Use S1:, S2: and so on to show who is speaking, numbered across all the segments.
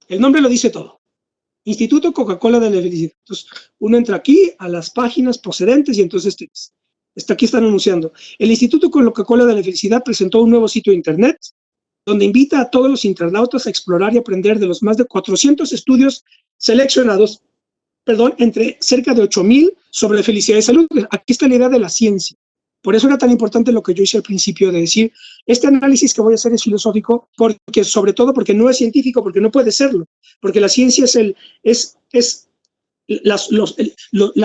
S1: El nombre lo dice todo. Instituto Coca-Cola de la Felicidad. Entonces, uno entra aquí a las páginas procedentes y entonces aquí están anunciando. El Instituto Coca-Cola de la Felicidad presentó un nuevo sitio de internet donde invita a todos los internautas a explorar y aprender de los más de 400 estudios seleccionados, entre cerca de 8,000 sobre felicidad y salud. Aquí está la idea de la ciencia. Por eso era tan importante lo que yo hice al principio de decir, este análisis que voy a hacer es filosófico, porque sobre todo porque no es científico, porque no puede serlo, porque la ciencia las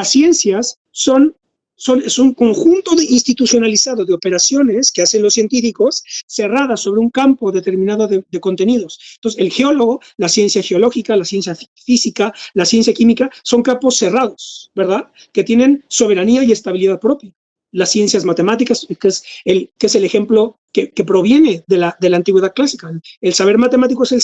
S1: ciencias es un conjunto institucionalizado de operaciones que hacen los científicos cerradas sobre un campo determinado de contenidos. Entonces, el geólogo, la ciencia geológica, la ciencia física, la ciencia química, son campos cerrados, ¿verdad? Que tienen soberanía y estabilidad propia. Las ciencias matemáticas, que es el ejemplo que proviene de la antigüedad clásica. El saber matemático es el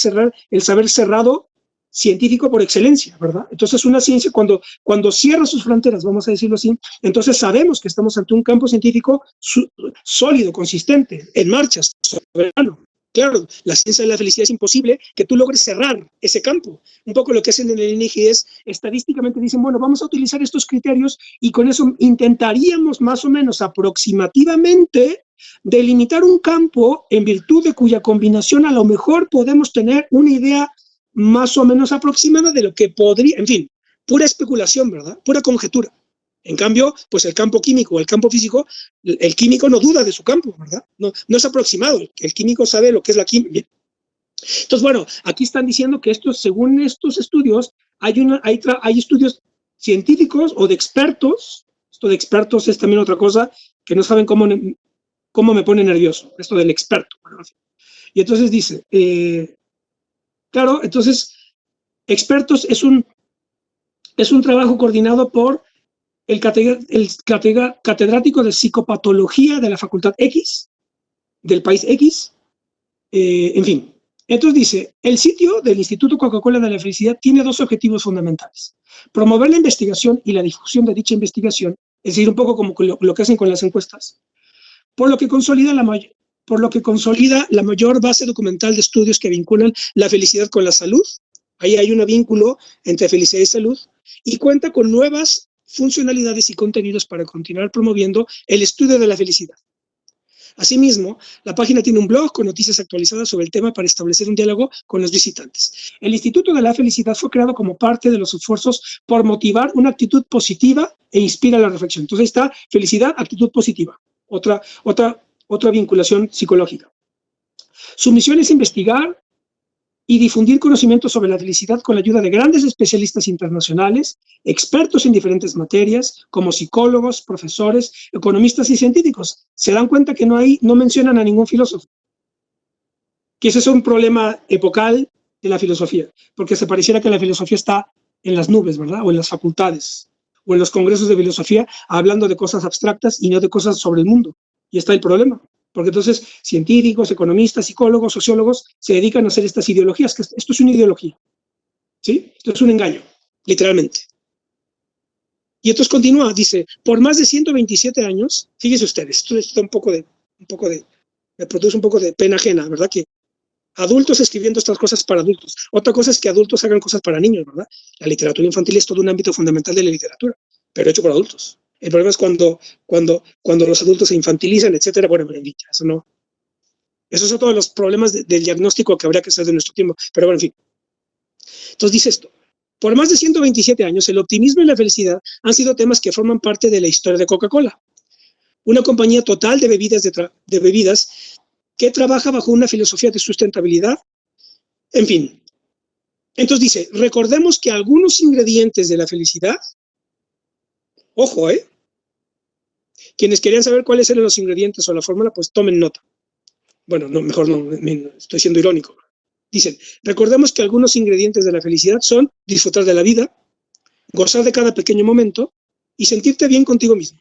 S1: saber cerrado científico por excelencia, ¿verdad? Entonces, una ciencia, cuando cierra sus fronteras, vamos a decirlo así, entonces sabemos que estamos ante un campo científico sólido, consistente, en marcha, soberano. Claro, la ciencia de la felicidad es imposible que tú logres cerrar ese campo. Un poco lo que hacen en el INEGI es, estadísticamente dicen, bueno, vamos a utilizar estos criterios y con eso intentaríamos más o menos aproximativamente delimitar un campo en virtud de cuya combinación a lo mejor podemos tener una idea más o menos aproximada de lo que podría, en fin, pura especulación, ¿verdad? Pura conjetura. En cambio, pues el campo químico o el campo físico, el químico no duda de su campo, ¿verdad? No es aproximado, el químico sabe lo que es la química. Entonces, bueno, aquí están diciendo que según estos estudios, hay estudios científicos o de expertos. Esto de expertos es también otra cosa que no saben cómo me pone nervioso, esto del experto. Y entonces dice, claro, entonces, expertos es un trabajo coordinado por el catedrático de psicopatología de la Facultad X, del país X, en fin. Entonces dice, el sitio del Instituto Coca-Cola de la Felicidad tiene dos objetivos fundamentales. Promover la investigación y la difusión de dicha investigación, es decir, un poco como lo que hacen con las encuestas, por lo que consolida la mayor base documental de estudios que vinculan la felicidad con la salud. Ahí hay un vínculo entre felicidad y salud, y cuenta con nuevas funcionalidades y contenidos para continuar promoviendo el estudio de la felicidad. Asimismo, la página tiene un blog con noticias actualizadas sobre el tema para establecer un diálogo con los visitantes. El Instituto de la Felicidad fue creado como parte de los esfuerzos por motivar una actitud positiva e inspira la reflexión. Entonces ahí está, felicidad, actitud positiva. Otra vinculación psicológica. Su misión es investigar y difundir conocimientos sobre la felicidad con la ayuda de grandes especialistas internacionales, expertos en diferentes materias, como psicólogos, profesores, economistas y científicos. Se dan cuenta que no mencionan a ningún filósofo. Que ese es un problema epocal de la filosofía, porque se pareciera que la filosofía está en las nubes, ¿verdad? O en las facultades, o en los congresos de filosofía, hablando de cosas abstractas y no de cosas sobre el mundo. Y está el problema. Porque entonces científicos, economistas, psicólogos, sociólogos se dedican a hacer estas ideologías, que esto es una ideología, ¿sí? Esto es un engaño, literalmente. Y entonces continúa, dice, por más de 127 años, fíjense ustedes, esto está me produce un poco de pena ajena, ¿verdad? Que adultos escribiendo estas cosas para adultos. Otra cosa es que adultos hagan cosas para niños, ¿verdad? La literatura infantil es todo un ámbito fundamental de la literatura, pero hecho por adultos. El problema es cuando los adultos se infantilizan, etcétera. Bueno, eso no. Esos son todos los problemas del diagnóstico que habría que hacer de nuestro tiempo. Pero bueno, en fin. Entonces dice esto. Por más de 127 años, el optimismo y la felicidad han sido temas que forman parte de la historia de Coca-Cola. Una compañía total de bebidas que trabaja bajo una filosofía de sustentabilidad. En fin. Entonces dice, recordemos que algunos ingredientes de la felicidad, ojo, quienes querían saber cuáles eran los ingredientes o la fórmula, pues tomen nota. Bueno, no, mejor no, estoy siendo irónico. Dicen, recordemos que algunos ingredientes de la felicidad son disfrutar de la vida, gozar de cada pequeño momento y sentirte bien contigo mismo.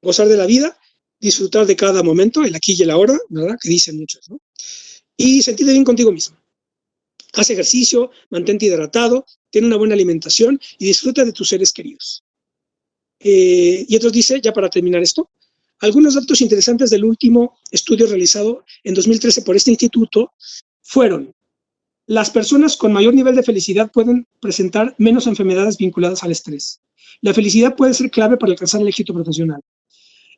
S1: Gozar de la vida, disfrutar de cada momento, el aquí y el ahora, ¿verdad? Que dicen muchos, ¿no? Y sentirte bien contigo mismo. Haz ejercicio, mantente hidratado, ten una buena alimentación y disfruta de tus seres queridos. Y otros dice, ya para terminar esto, algunos datos interesantes del último estudio realizado en 2013 por este instituto fueron: las personas con mayor nivel de felicidad pueden presentar menos enfermedades vinculadas al estrés. La felicidad puede ser clave para alcanzar el éxito profesional.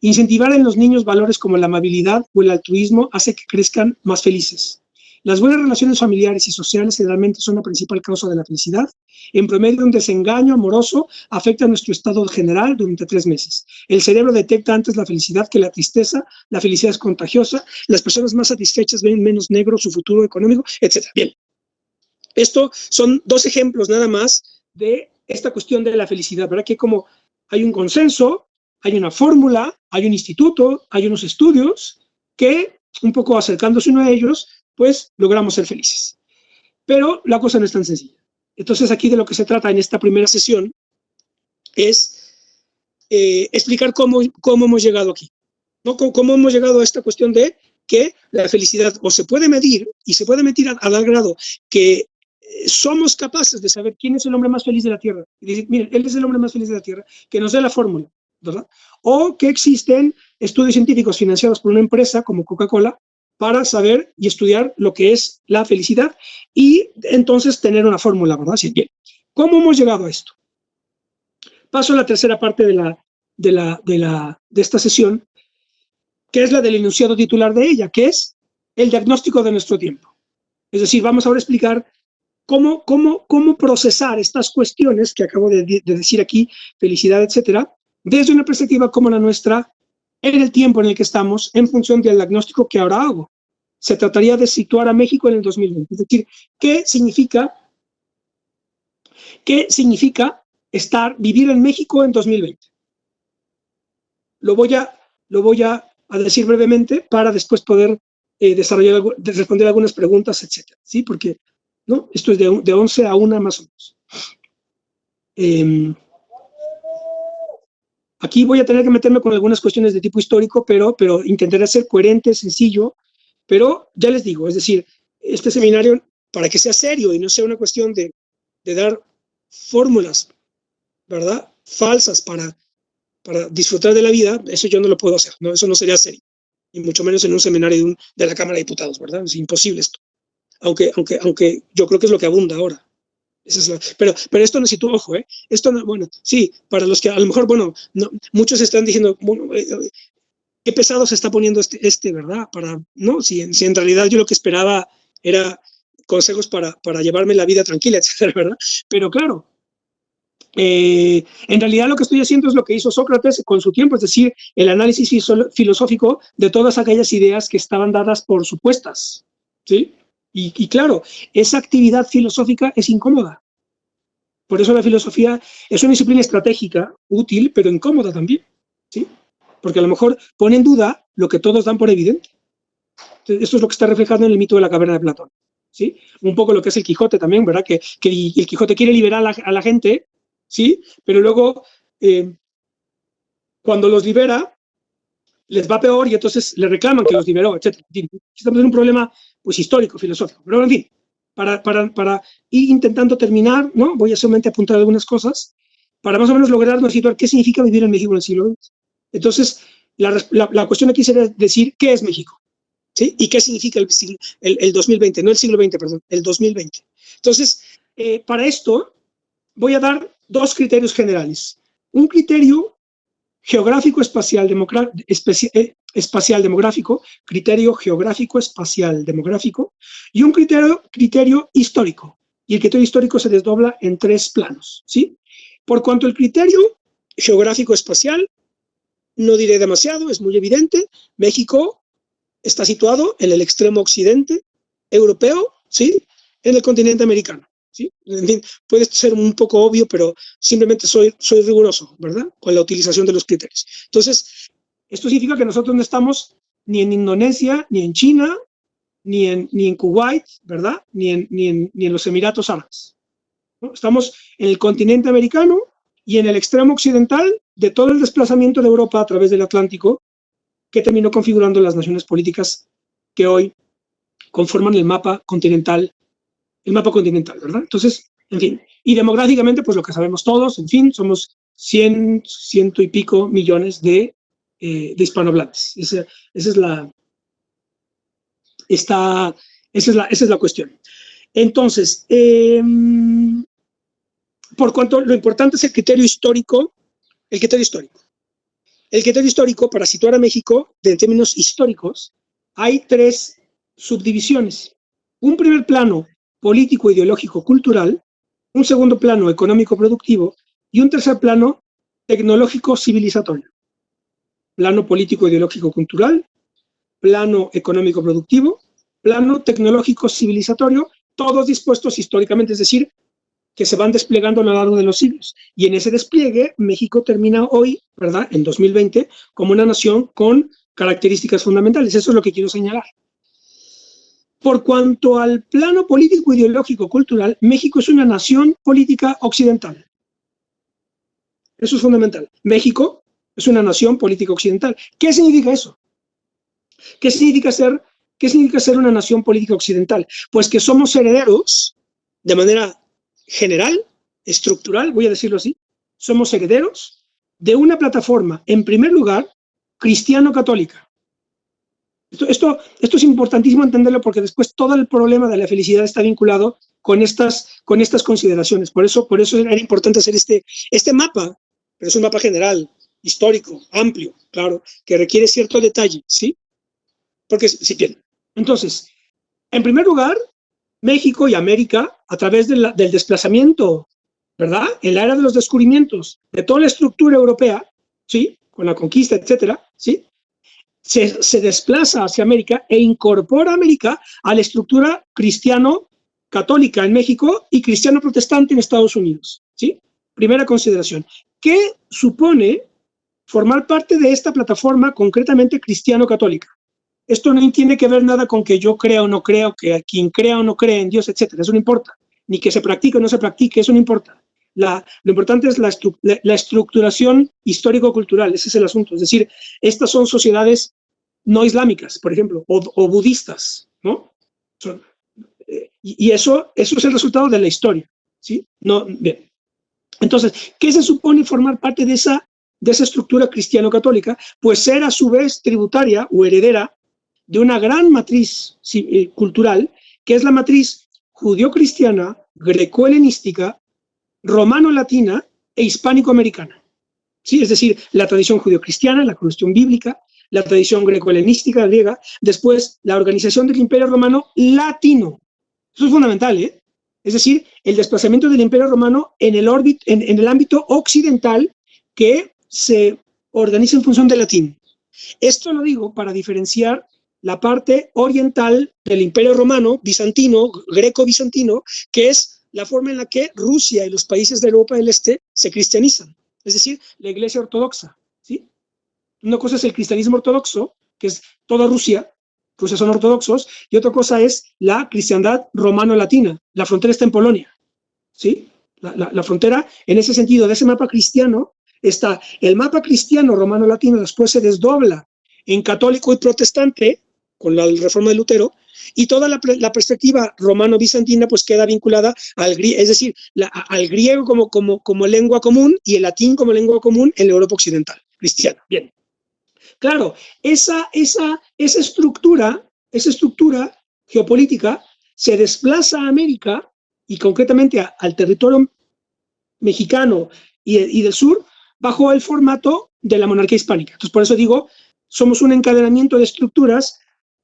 S1: Incentivar en los niños valores como la amabilidad o el altruismo hace que crezcan más felices. Las buenas relaciones familiares y sociales generalmente son la principal causa de la felicidad. En promedio, un desengaño amoroso afecta a nuestro estado general durante 3 meses. El cerebro detecta antes la felicidad que la tristeza, la felicidad es contagiosa, las personas más satisfechas ven menos negro su futuro económico, etc. Bien, esto son 2 ejemplos nada más de esta cuestión de la felicidad, ¿verdad? Que como hay un consenso, hay una fórmula, hay un instituto, hay unos estudios que, un poco acercándose uno a ellos, pues logramos ser felices. Pero la cosa no es tan sencilla. Entonces aquí de lo que se trata en esta primera sesión es explicar cómo hemos llegado aquí, ¿no? Cómo hemos llegado a esta cuestión de que la felicidad o se puede medir, y se puede medir a tal grado que somos capaces de saber quién es el hombre más feliz de la Tierra. Y decir, miren, él es el hombre más feliz de la Tierra, que nos dé la fórmula, ¿verdad? O que existen estudios científicos financiados por una empresa como Coca-Cola para saber y estudiar lo que es la felicidad y entonces tener una fórmula, ¿verdad? Así, bien. ¿Cómo hemos llegado a esto? Paso a la tercera parte de esta sesión, que es la del enunciado titular de ella, que es el diagnóstico de nuestro tiempo. Es decir, vamos ahora a explicar cómo procesar estas cuestiones que acabo de decir aquí, felicidad, etcétera, desde una perspectiva como la nuestra, en el tiempo en el que estamos, en función del diagnóstico que ahora hago. Se trataría de situar a México en el 2020. Es decir, ¿qué significa vivir en México en 2020? Lo voy a decir brevemente para después poder responder algunas preguntas, etcétera, ¿sí? Porque, ¿no? Esto es de 11 a 1 más o menos. Aquí voy a tener que meterme con algunas cuestiones de tipo histórico, pero intentaré ser coherente, sencillo, pero ya les digo, es decir, este seminario, para que sea serio y no sea una cuestión de dar fórmulas, ¿verdad?, falsas para disfrutar de la vida, eso yo no lo puedo hacer, ¿no? Eso no sería serio, y mucho menos en un seminario de la Cámara de Diputados, ¿verdad? Es imposible esto, aunque yo creo que es lo que abunda ahora. Esa es pero esto no, si tú, ojo, esto no, bueno, sí, para los que a lo mejor, bueno, no, muchos están diciendo, bueno, qué pesado se está poniendo ¿verdad? No, si en realidad yo lo que esperaba era consejos para llevarme la vida tranquila, etcétera, ¿verdad? Pero claro, en realidad lo que estoy haciendo es lo que hizo Sócrates con su tiempo, es decir, el análisis filosófico de todas aquellas ideas que estaban dadas por supuestas, ¿sí? Y claro, esa actividad filosófica es incómoda. Por eso la filosofía es una disciplina estratégica, útil, pero incómoda también, ¿sí? Porque a lo mejor pone en duda lo que todos dan por evidente. Entonces, esto es lo que está reflejado en el mito de la caverna de Platón, ¿sí? Un poco lo que es el Quijote también, ¿verdad? Que el Quijote quiere liberar a la gente, ¿sí? Pero luego, cuando los libera, les va peor y entonces le reclaman que los liberó, etc. Estamos en un problema pues histórico, filosófico. Pero en fin, para ir intentando terminar, ¿no? Voy a solamente apuntar algunas cosas para más o menos lograrnos situar qué significa vivir en México en el siglo XX. Entonces, la cuestión aquí sería decir qué es México, ¿sí? Y qué significa el 2020, no el siglo XX, perdón, el 2020. Entonces, para esto voy a dar 2 criterios generales. Un criterio geográfico espacial demográfico, criterio geográfico espacial demográfico, y un criterio histórico. Y el criterio histórico se desdobla en 3 planos, ¿sí? Por cuanto al criterio geográfico espacial, no diré demasiado, es muy evidente. México está situado en el extremo occidente europeo, ¿sí? En el continente americano, ¿sí? En fin, puede ser un poco obvio, pero simplemente soy riguroso, ¿verdad?, con la utilización de los criterios. Entonces, esto significa que nosotros no estamos ni en Indonesia, ni en China, ni en Kuwait, ¿verdad?, ni en los Emiratos Árabes, ¿no? Estamos en el continente americano y en el extremo occidental de todo el desplazamiento de Europa a través del Atlántico, que terminó configurando las naciones políticas que hoy conforman el mapa continental, ¿verdad? Entonces, en fin, y demográficamente, pues lo que sabemos todos, en fin, somos 100 y pico millones de de hispanohablantes. Esa es la cuestión. Entonces, por cuanto lo importante es el criterio histórico, el criterio histórico. El criterio histórico, para situar a México, en términos históricos, hay 3 subdivisiones. Un primer plano político, ideológico, cultural, un segundo plano económico, productivo, y un tercer plano tecnológico, civilizatorio. Plano político, ideológico, cultural, plano económico, productivo, plano tecnológico, civilizatorio, todos dispuestos históricamente, es decir, que se van desplegando a lo largo de los siglos. Y en ese despliegue, México termina hoy, ¿verdad?, en 2020, como una nación con características fundamentales. Eso es lo que quiero señalar. Por cuanto al plano político, ideológico, cultural, México es una nación política occidental. Eso es fundamental. México es una nación política occidental. ¿Qué significa eso? ¿Qué significa ser una nación política occidental? Pues que somos herederos, de manera general, estructural, voy a decirlo así, somos herederos de una plataforma, en primer lugar, cristiano-católica. Esto es importantísimo entenderlo porque después todo el problema de la felicidad está vinculado con estas consideraciones. Por eso era importante hacer este mapa, pero es un mapa general, histórico, amplio, claro, que requiere cierto detalle, ¿sí? Porque, si bien, entonces, en primer lugar, México y América, a través del desplazamiento, ¿verdad?, en la era de los descubrimientos de toda la estructura europea, ¿sí?, con la conquista, etcétera, ¿sí?, se desplaza hacia América e incorpora a América a la estructura cristiano-católica en México y cristiano-protestante en Estados Unidos, ¿sí? Primera consideración. ¿Qué supone formar parte de esta plataforma concretamente cristiano-católica? Esto no tiene que ver nada con que yo crea o no creo, que quien crea o no cree en Dios, etcétera. Eso no importa. Ni que se practique o no se practique, eso no importa. Lo importante es la estructuración histórico-cultural, ese es el asunto. Es decir, estas son sociedades no islámicas, por ejemplo, o budistas, ¿no? Y eso es el resultado de la historia, ¿sí? No, bien. Entonces, ¿qué se supone formar parte de esa estructura cristiano-católica? Pues ser a su vez tributaria o heredera de una gran matriz cultural, que es la matriz judío-cristiana, greco-helenística, romano-latina e hispánico-americana. ¿Sí? Es decir, la tradición judío-cristiana, la cuestión bíblica, la tradición greco-helenística griega, después la organización del Imperio Romano latino. Eso es fundamental, ¿eh? Es decir, el desplazamiento del Imperio Romano en el ámbito occidental que se organiza en función del latín. Esto lo digo para diferenciar la parte oriental del Imperio Romano, bizantino, greco-bizantino, que es la forma en la que Rusia y los países de Europa del Este se cristianizan, es decir, la Iglesia ortodoxa, ¿sí? Una cosa es el cristianismo ortodoxo, que es toda Rusia son ortodoxos, y otra cosa es la cristiandad romano-latina. La frontera está en Polonia, ¿sí? La frontera, en ese sentido, de ese mapa cristiano, está el mapa cristiano romano-latino, después se desdobla en católico y protestante, con la reforma de Lutero, y toda la perspectiva romano-bizantina pues queda vinculada al griego, es decir, al griego como lengua común y el latín como lengua común en la Europa occidental, cristiana. Bien. Claro, esa estructura geopolítica se desplaza a América y concretamente al territorio mexicano y del sur bajo el formato de la monarquía hispánica. Entonces, por eso digo, somos un encadenamiento de estructuras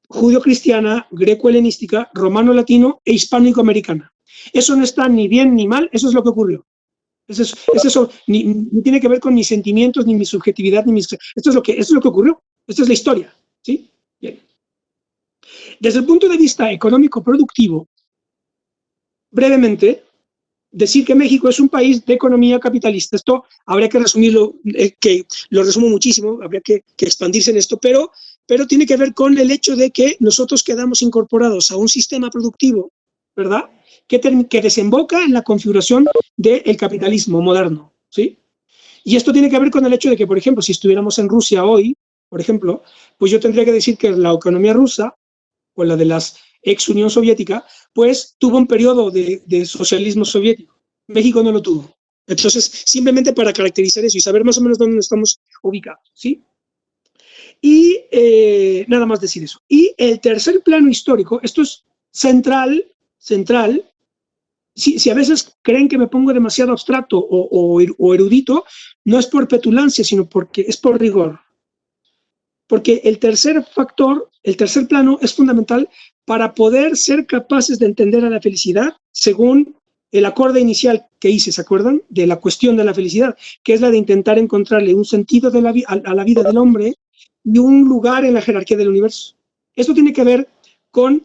S1: judío-cristiana, greco-helenística, romano-latino e hispánico-americana. Eso no está ni bien ni mal, eso es lo que ocurrió. Eso ni tiene que ver con mis sentimientos, ni mi subjetividad, esto es lo que ocurrió. Esta es la historia, ¿sí? Bien. Desde el punto de vista económico-productivo, brevemente, decir que México es un país de economía capitalista. Esto habría que resumirlo, que lo resumo muchísimo, habría que expandirse en esto, pero tiene que ver con el hecho de que nosotros quedamos incorporados a un sistema productivo, ¿verdad?, que desemboca en la configuración del capitalismo moderno, ¿sí? Y esto tiene que ver con el hecho de que, por ejemplo, si estuviéramos en Rusia hoy, por ejemplo, pues yo tendría que decir que la economía rusa, o la de las ex Unión Soviética, pues tuvo un periodo de socialismo soviético. México no lo tuvo. Entonces, simplemente para caracterizar eso y saber más o menos dónde estamos ubicados, ¿sí? Y nada más decir eso. Y el tercer plano histórico, esto es central. Si a veces creen que me pongo demasiado abstracto o erudito, no es por petulancia, sino porque es por rigor. Porque el tercer factor, el tercer plano, es fundamental para poder ser capaces de entender a la felicidad según el acorde inicial que hice, ¿se acuerdan? De la cuestión de la felicidad, que es la de intentar encontrarle un sentido de a la vida del hombre y un lugar en la jerarquía del universo. Esto tiene que ver con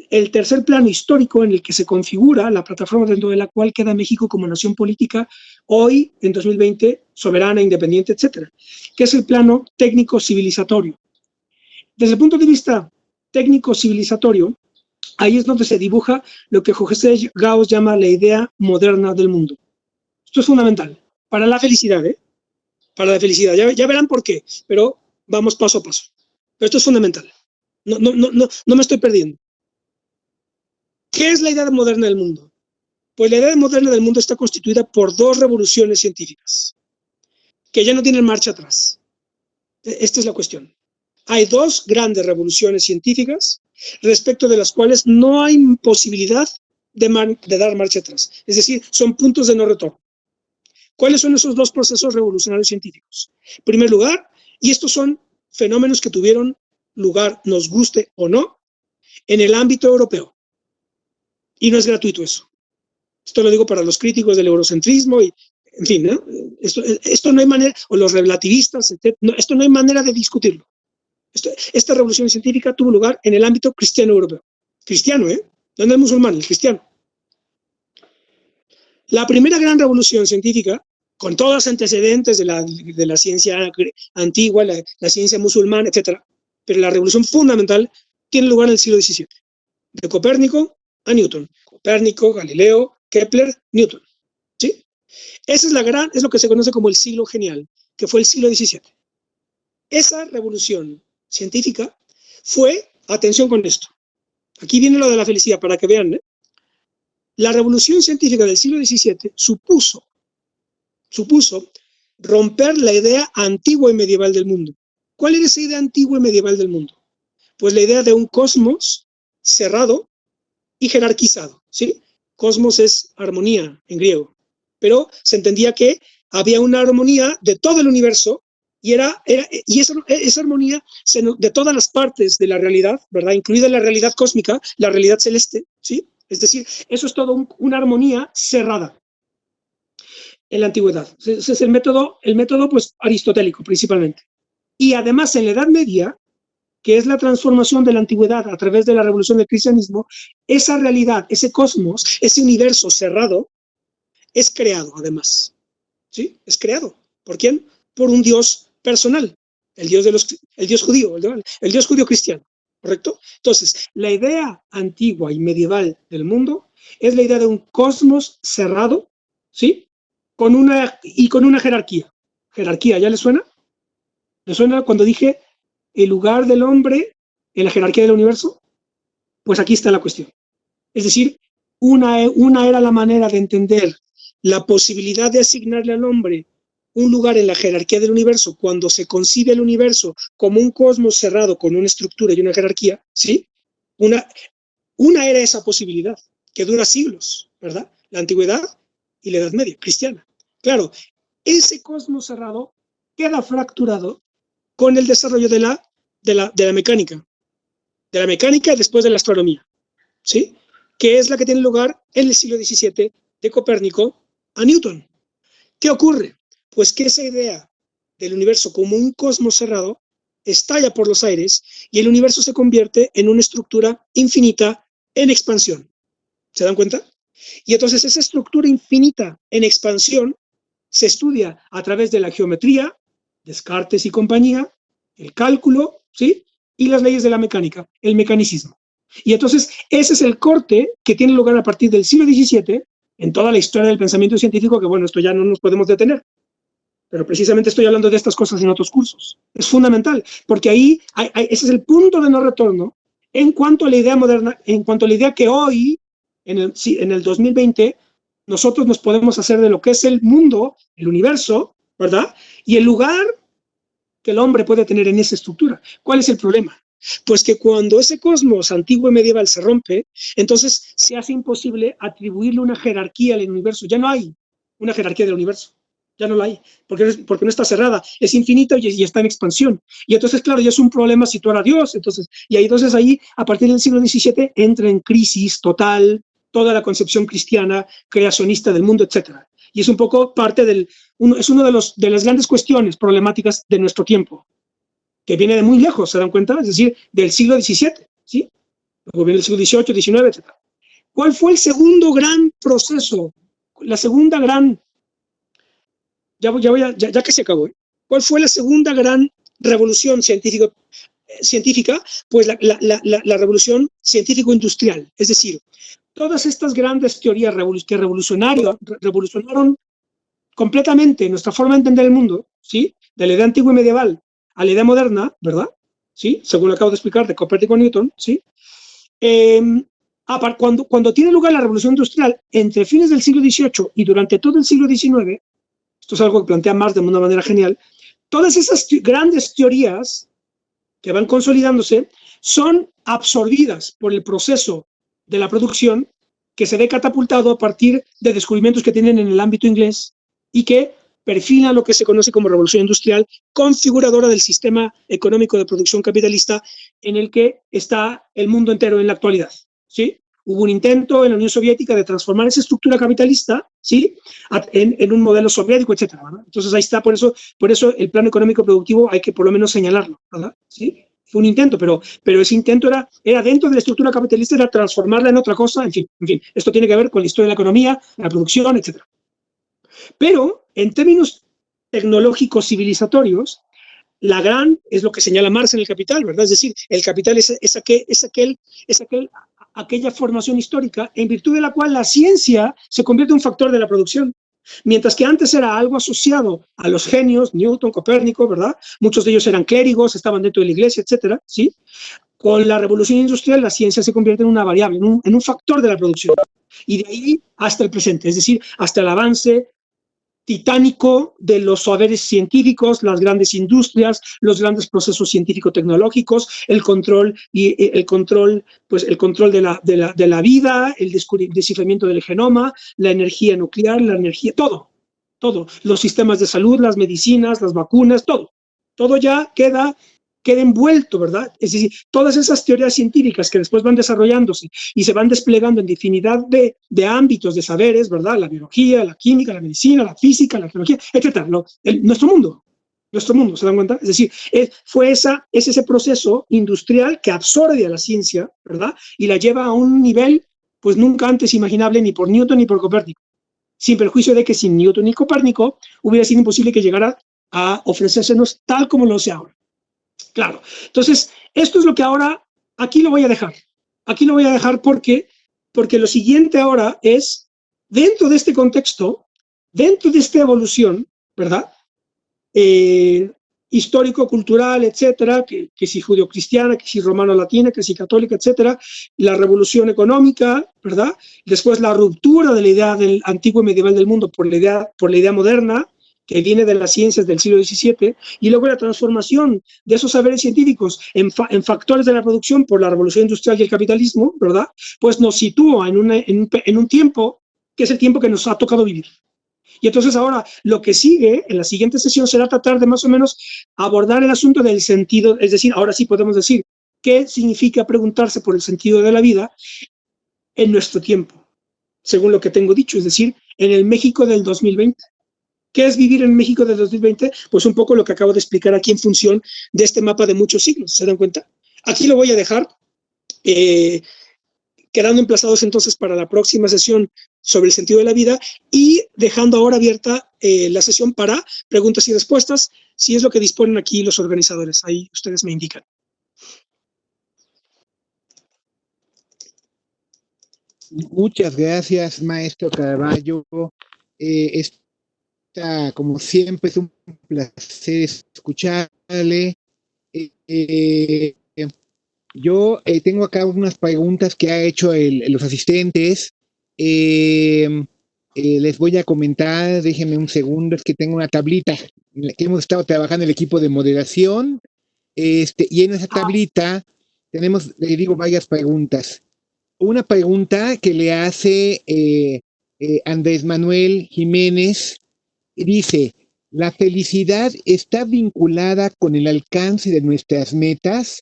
S1: el tercer plano histórico en el que se configura la plataforma dentro de la cual queda México como nación política hoy, en 2020, soberana, independiente, etcétera, que es el plano técnico-civilizatorio. Desde el punto de vista técnico-civilizatorio, ahí es donde se dibuja lo que José Gauss llama la idea moderna del mundo. Esto es fundamental para la felicidad, ¿eh? Para la felicidad. Ya verán por qué, pero vamos paso a paso. Pero esto es fundamental. No me estoy perdiendo. ¿Qué es la idea moderna del mundo? Pues la idea moderna del mundo está constituida por dos revoluciones científicas, que ya no tienen marcha atrás. Esta es la cuestión. Hay dos grandes revoluciones científicas respecto de las cuales no hay posibilidad de dar marcha atrás. Es decir, son puntos de no retorno. ¿Cuáles son esos dos procesos revolucionarios científicos? En primer lugar, y estos son fenómenos que tuvieron lugar, nos guste o no, en el ámbito europeo. Y no es gratuito eso. Esto lo digo para los críticos del eurocentrismo y, en fin, ¿no? Esto no hay manera, o los relativistas, etc. No, esto no hay manera de discutirlo. Esta revolución científica tuvo lugar en el ámbito cristiano europeo. Cristiano, ¿eh? No el musulmán, el cristiano. La primera gran revolución científica, con todos los antecedentes de la ciencia antigua, la ciencia musulmana, etc., pero la revolución fundamental tiene lugar en el siglo XVII. De Copérnico a Newton. Copérnico, Galileo, Kepler, Newton. ¿Sí? Esa es lo que se conoce como el siglo genial, que fue el siglo XVII. Esa revolución científica fue, atención con esto, aquí viene lo de la felicidad para que vean, ¿eh? La revolución científica del siglo XVII supuso romper la idea antigua y medieval del mundo. ¿Cuál era esa idea antigua y medieval del mundo? Pues la idea de un cosmos cerrado y jerarquizado, ¿sí? Cosmos es armonía en griego, pero se entendía que había una armonía de todo el universo y esa armonía de todas las partes de la realidad, ¿verdad? Incluida la realidad cósmica, la realidad celeste, ¿sí? Es decir, eso es todo una armonía cerrada en la antigüedad. Ese es el método pues, aristotélico principalmente. Y además en la Edad Media, que es la transformación de la antigüedad a través de la revolución del cristianismo, esa realidad, ese cosmos, ese universo cerrado, es creado además. ¿Sí? Es creado. ¿Por quién? Por un Dios personal, el Dios judío, el Dios judío cristiano. ¿Correcto? Entonces, la idea antigua y medieval del mundo es la idea de un cosmos cerrado, ¿sí? Con una jerarquía. ¿Jerarquía ya le suena? ¿Le suena cuando dije el lugar del hombre en la jerarquía del universo? Pues aquí está la cuestión. Es decir, una era la manera de entender la posibilidad de asignarle al hombre un lugar en la jerarquía del universo cuando se concibe el universo como un cosmos cerrado con una estructura y una jerarquía, ¿sí? Una era esa posibilidad, que dura siglos, ¿verdad? La antigüedad y la Edad Media, cristiana. Claro, ese cosmos cerrado queda fracturado con el desarrollo de la mecánica. De la mecánica después de la astronomía, ¿sí? Que es la que tiene lugar en el siglo XVII de Copérnico a Newton. ¿Qué ocurre? Pues que esa idea del universo como un cosmos cerrado estalla por los aires y el universo se convierte en una estructura infinita en expansión. ¿Se dan cuenta? Y entonces esa estructura infinita en expansión se estudia a través de la geometría, Descartes y compañía, el cálculo, ¿sí? Y las leyes de la mecánica, el mecanicismo. Y entonces ese es el corte que tiene lugar a partir del siglo XVII en toda la historia del pensamiento científico, que bueno, esto ya no nos podemos detener. Pero precisamente estoy hablando de estas cosas en otros cursos. Es fundamental, porque ahí ese es el punto de no retorno en cuanto a la idea moderna, en cuanto a la idea que hoy, en el 2020, nosotros nos podemos hacer de lo que es el mundo, el universo, ¿verdad? Y el lugar que el hombre puede tener en esa estructura. ¿Cuál es el problema? Pues que cuando ese cosmos antiguo y medieval se rompe, entonces se hace imposible atribuirle una jerarquía al universo. Ya no hay una jerarquía del universo. Ya no la hay, porque no está cerrada, es infinita y está en expansión. Y entonces, claro, ya es un problema situar a Dios. Entonces, ahí, a partir del siglo XVII, entra en crisis total toda la concepción cristiana, creacionista del mundo, etcétera. Y es un poco parte es uno de las grandes cuestiones problemáticas de nuestro tiempo, que viene de muy lejos, ¿se dan cuenta? Es decir, del siglo XVII, ¿sí? Luego viene el siglo XVIII, XIX, etcétera. ¿Cuál fue el segundo gran proceso? La segunda gran... Ya que se acabó, ¿eh? ¿Cuál fue la segunda gran revolución científica? Pues la revolución científico-industrial. Es decir, todas estas grandes teorías que revolucionaron completamente nuestra forma de entender el mundo, ¿sí? De la idea antigua y medieval a la idea moderna, ¿verdad? ¿Sí? Según lo acabo de explicar, de Copérnico y Newton, ¿sí? Cuando tiene lugar la revolución industrial entre fines del siglo XVIII y durante todo el siglo XIX, esto es algo que plantea Marx de una manera genial, todas esas grandes teorías que van consolidándose son absorbidas por el proceso de la producción que se ve catapultado a partir de descubrimientos que tienen en el ámbito inglés y que perfila lo que se conoce como revolución industrial, configuradora del sistema económico de producción capitalista en el que está el mundo entero en la actualidad, ¿sí? Hubo un intento en la Unión Soviética de transformar esa estructura capitalista, ¿sí? en un modelo soviético, etc. Entonces ahí está, por eso el plano económico productivo hay que por lo menos señalarlo, ¿verdad? ¿Sí? Fue un intento, pero ese intento era dentro de la estructura capitalista, era transformarla en otra cosa, en fin, esto tiene que ver con la historia de la economía, la producción, etc. Pero en términos tecnológicos civilizatorios, es lo que señala Marx en El Capital, ¿verdad? Es decir, el capital es aquella formación histórica en virtud de la cual la ciencia se convierte en un factor de la producción. Mientras que antes era algo asociado a los genios, Newton, Copérnico, ¿verdad? Muchos de ellos eran clérigos, estaban dentro de la iglesia, etcétera, ¿sí? Con la revolución industrial, la ciencia se convierte en una variable, en un factor de la producción. Y de ahí hasta el presente, es decir, hasta el avance titánico de los saberes científicos, las grandes industrias, los grandes procesos científico-tecnológicos, el control de la vida, el desciframiento del genoma, la energía nuclear, todo, los sistemas de salud, las medicinas, las vacunas, todo ya queda envuelto, ¿verdad? Es decir, todas esas teorías científicas que después van desarrollándose y se van desplegando en infinidad de ámbitos de saberes, ¿verdad? La biología, la química, la medicina, la física, la geología, etcétera. Nuestro mundo, ¿se dan cuenta? Es decir, es ese proceso industrial que absorbe a la ciencia, ¿verdad? Y la lleva a un nivel, pues nunca antes imaginable ni por Newton ni por Copérnico, sin perjuicio de que sin Newton ni Copérnico hubiera sido imposible que llegara a ofrecérsenos tal como lo hace ahora. Claro, entonces, esto es lo que ahora, aquí lo voy a dejar porque lo siguiente ahora es, dentro de este contexto, dentro de esta evolución, ¿verdad? Histórico, cultural, etcétera, que si judio-cristiana, que si romano-latina, que si católica, etcétera, la revolución económica, ¿verdad? Después la ruptura de la idea del antiguo y medieval del mundo por la idea moderna, que viene de las ciencias del siglo XVII, y luego la transformación de esos saberes científicos en factores de la producción por la revolución industrial y el capitalismo, ¿verdad? Pues nos sitúa en un tiempo que es el tiempo que nos ha tocado vivir. Y entonces ahora lo que sigue en la siguiente sesión será tratar de más o menos abordar el asunto del sentido, es decir, ahora sí podemos decir qué significa preguntarse por el sentido de la vida en nuestro tiempo, según lo que tengo dicho, es decir, en el México del 2020. ¿Qué es vivir en México del 2020? Pues un poco lo que acabo de explicar aquí en función de este mapa de muchos siglos, ¿se dan cuenta? Aquí lo voy a dejar, quedando emplazados entonces para la próxima sesión sobre el sentido de la vida y dejando ahora abierta la sesión para preguntas y respuestas, si es lo que disponen aquí los organizadores. Ahí ustedes me indican.
S2: Muchas gracias, maestro Carballo. Como siempre, es un placer escucharle. Yo tengo acá unas preguntas que ha hecho los asistentes. Les voy a comentar, déjenme un segundo, es que tengo una tablita en la que hemos estado trabajando el equipo de moderación, y en esa tablita tenemos, le digo, varias preguntas. Una pregunta que le hace Andrés Manuel Jiménez dice: ¿la felicidad está vinculada con el alcance de nuestras metas?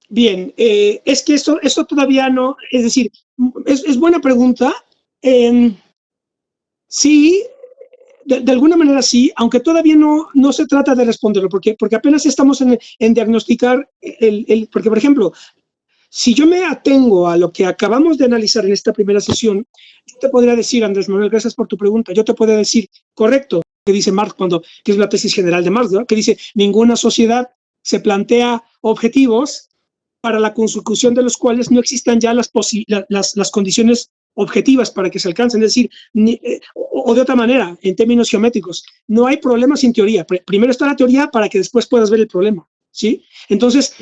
S1: Bien, es que esto todavía no, es decir, es buena pregunta. Sí, de alguna manera sí, aunque todavía no se trata de responderlo, porque apenas estamos en diagnosticar porque, por ejemplo, si yo me atengo a lo que acabamos de analizar en esta primera sesión, yo te podría decir, Andrés Manuel, gracias por tu pregunta, yo te podría decir, correcto, que dice Marx, que es la tesis general de Marx, ¿no? Que dice, ninguna sociedad se plantea objetivos para la consecución de los cuales no existan ya las condiciones objetivas para que se alcancen. Es decir, o de otra manera, en términos geométricos, no hay problema sin teoría. Primero está la teoría para que después puedas ver el problema, ¿sí? Entonces,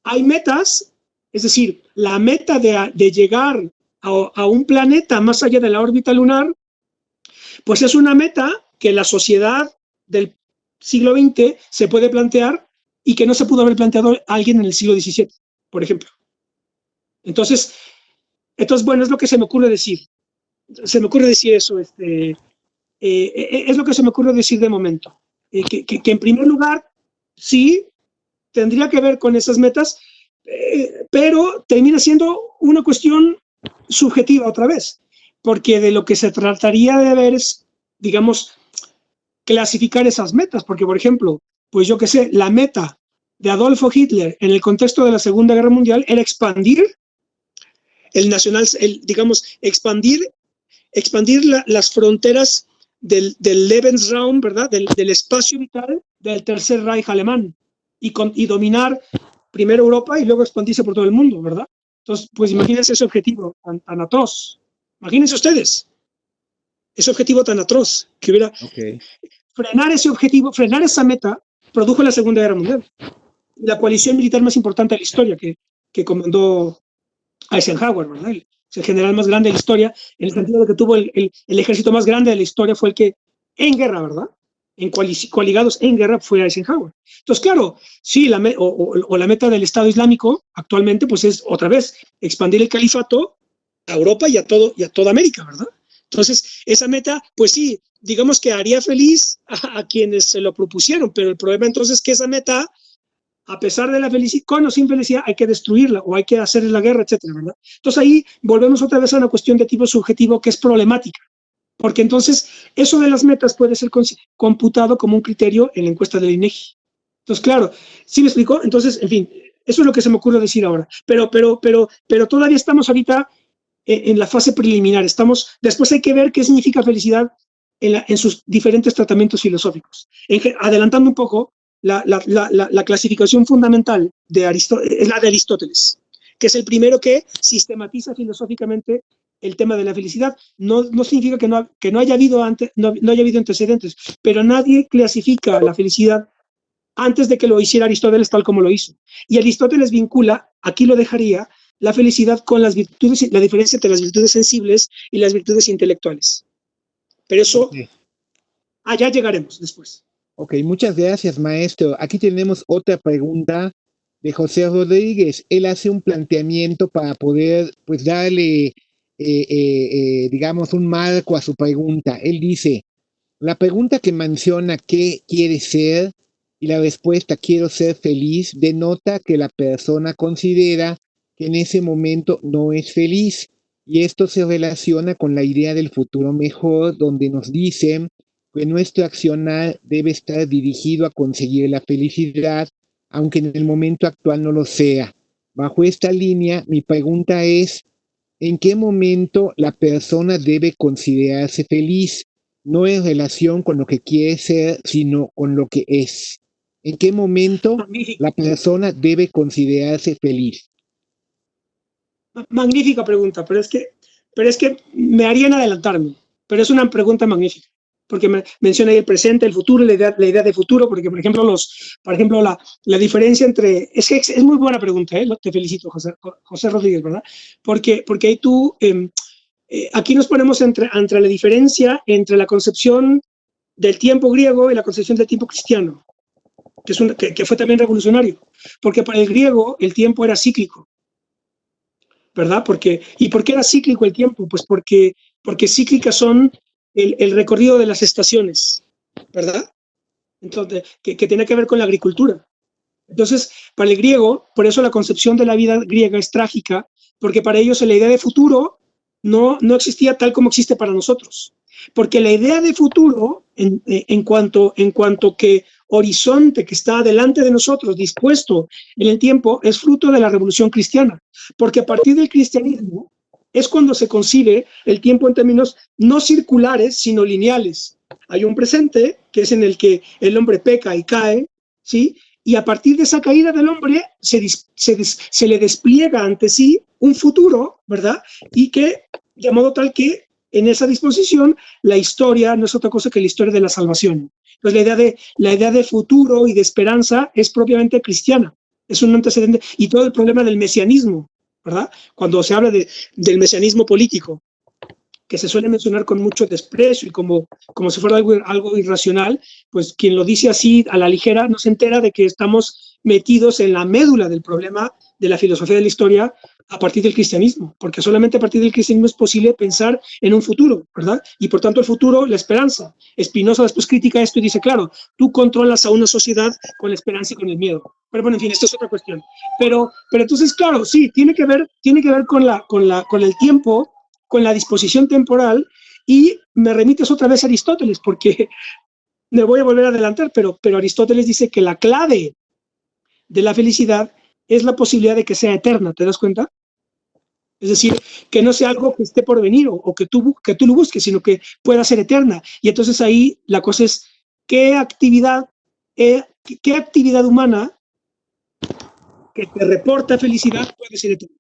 S1: hay metas, es decir, la meta de llegar a un planeta más allá de la órbita lunar, pues es una meta que la sociedad del siglo XX se puede plantear y que no se pudo haber planteado alguien en el siglo XVII, por ejemplo. Entonces, bueno, es lo que se me ocurre decir. Se me ocurre decir eso, es lo que se me ocurre decir de momento. Que en primer lugar, sí, tendría que ver con esas metas, pero termina siendo una cuestión subjetiva otra vez, porque de lo que se trataría de ver es, digamos, clasificar esas metas, porque, por ejemplo, pues yo qué sé, la meta de Adolfo Hitler en el contexto de la Segunda Guerra Mundial era expandir digamos, expandir las fronteras del Lebensraum, ¿verdad? Del espacio vital del Tercer Reich alemán y dominar primero Europa y luego expandirse por todo el mundo, ¿verdad? Entonces, pues imagínense ese objetivo tan atroz. Imagínense ustedes ese objetivo tan atroz que hubiera.
S2: Okay.
S1: Frenar ese objetivo, frenar esa meta, produjo la Segunda Guerra Mundial. La coalición militar más importante de la historia que comandó Eisenhower, ¿verdad? El general más grande de la historia, en el sentido de que tuvo el ejército más grande de la historia, fue el que en guerra, ¿verdad? En coaligados en guerra fue Eisenhower. Entonces, claro, sí, la meta del Estado Islámico actualmente, pues es otra vez expandir el califato a Europa y a toda América, ¿verdad? Entonces, esa meta, pues sí, digamos que haría feliz a quienes se lo propusieron, pero el problema entonces es que esa meta, a pesar de la felicidad, con o sin felicidad, hay que destruirla o hay que hacerle la guerra, etcétera, ¿verdad? Entonces ahí volvemos otra vez a una cuestión de tipo subjetivo que es problemática, porque entonces eso de las metas puede ser computado como un criterio en la encuesta del INEGI. Entonces, claro, ¿sí me explicó? Entonces, en fin, eso es lo que se me ocurre decir ahora, pero todavía estamos ahorita en la fase preliminar. Después hay que ver qué significa felicidad en sus diferentes tratamientos filosóficos. Adelantando un poco, la clasificación fundamental es la de Aristóteles, que es el primero que sistematiza filosóficamente el tema de la felicidad. No significa que no haya habido antecedentes, pero nadie clasifica la felicidad antes de que lo hiciera Aristóteles tal como lo hizo. Y Aristóteles vincula, aquí lo dejaría, la felicidad con las virtudes, la diferencia entre las virtudes sensibles y las virtudes intelectuales. Pero eso, allá llegaremos después.
S2: Ok, muchas gracias, maestro. Aquí tenemos otra pregunta de José Rodríguez. Él hace un planteamiento para poder, pues, darle, digamos, un marco a su pregunta. Él dice, la pregunta que menciona qué quiere ser y la respuesta quiero ser feliz denota que la persona considera que en ese momento no es feliz. Y esto se relaciona con la idea del futuro mejor, donde nos dicen que nuestro accionar debe estar dirigido a conseguir la felicidad, aunque en el momento actual no lo sea. Bajo esta línea, mi pregunta es, ¿en qué momento la persona debe considerarse feliz? No en relación con lo que quiere ser, sino con lo que es. ¿En qué momento la persona debe considerarse feliz?
S1: Magnífica pregunta, pero es que me harían adelantarme, pero es una pregunta magnífica, porque menciona ahí el presente, el futuro, la idea de futuro, porque, por ejemplo, la diferencia entre, es muy buena pregunta, te felicito, José Rodríguez, ¿verdad? Porque ahí tú aquí nos ponemos entre la diferencia entre la concepción del tiempo griego y la concepción del tiempo cristiano, que fue también revolucionario, porque para el griego el tiempo era cíclico, ¿verdad? ¿Y por qué era cíclico el tiempo? Pues porque cíclicas son el recorrido de las estaciones, ¿verdad? Entonces, que tiene que ver con la agricultura. Entonces, para el griego, por eso la concepción de la vida griega es trágica, porque para ellos la idea de futuro no existía tal como existe para nosotros. Porque la idea de futuro, en cuanto que horizonte que está delante de nosotros, dispuesto en el tiempo, es fruto de la revolución cristiana. Porque a partir del cristianismo es cuando se concibe el tiempo en términos no circulares, sino lineales. Hay un presente, que es en el que el hombre peca y cae, ¿sí? Y a partir de esa caída del hombre se le despliega ante sí un futuro, ¿verdad? Y que, de modo tal que en esa disposición la historia no es otra cosa que la historia de la salvación. Entonces la idea de futuro y de esperanza es propiamente cristiana, es un antecedente, y todo el problema del mesianismo, ¿verdad? Cuando se habla del mesianismo político, que se suele mencionar con mucho desprecio y como si fuera algo irracional, pues quien lo dice así a la ligera no se entera de que estamos metidos en la médula del problema de la filosofía de la historia a partir del cristianismo, porque solamente a partir del cristianismo es posible pensar en un futuro, ¿verdad? Y por tanto el futuro, la esperanza. Spinoza después critica esto y dice, claro, tú controlas a una sociedad con la esperanza y con el miedo. Pero bueno, en fin, esto es otra cuestión. Pero entonces, claro, sí, tiene que ver con el tiempo, con la disposición temporal, y me remites otra vez a Aristóteles, porque me voy a volver a adelantar, pero Aristóteles dice que la clave de la felicidad es la posibilidad de que sea eterna, ¿te das cuenta? Es decir, que no sea algo que esté por venir o que tú lo busques, sino que pueda ser eterna. Y entonces ahí la cosa es, ¿qué actividad humana que te reporta felicidad puede ser eterna?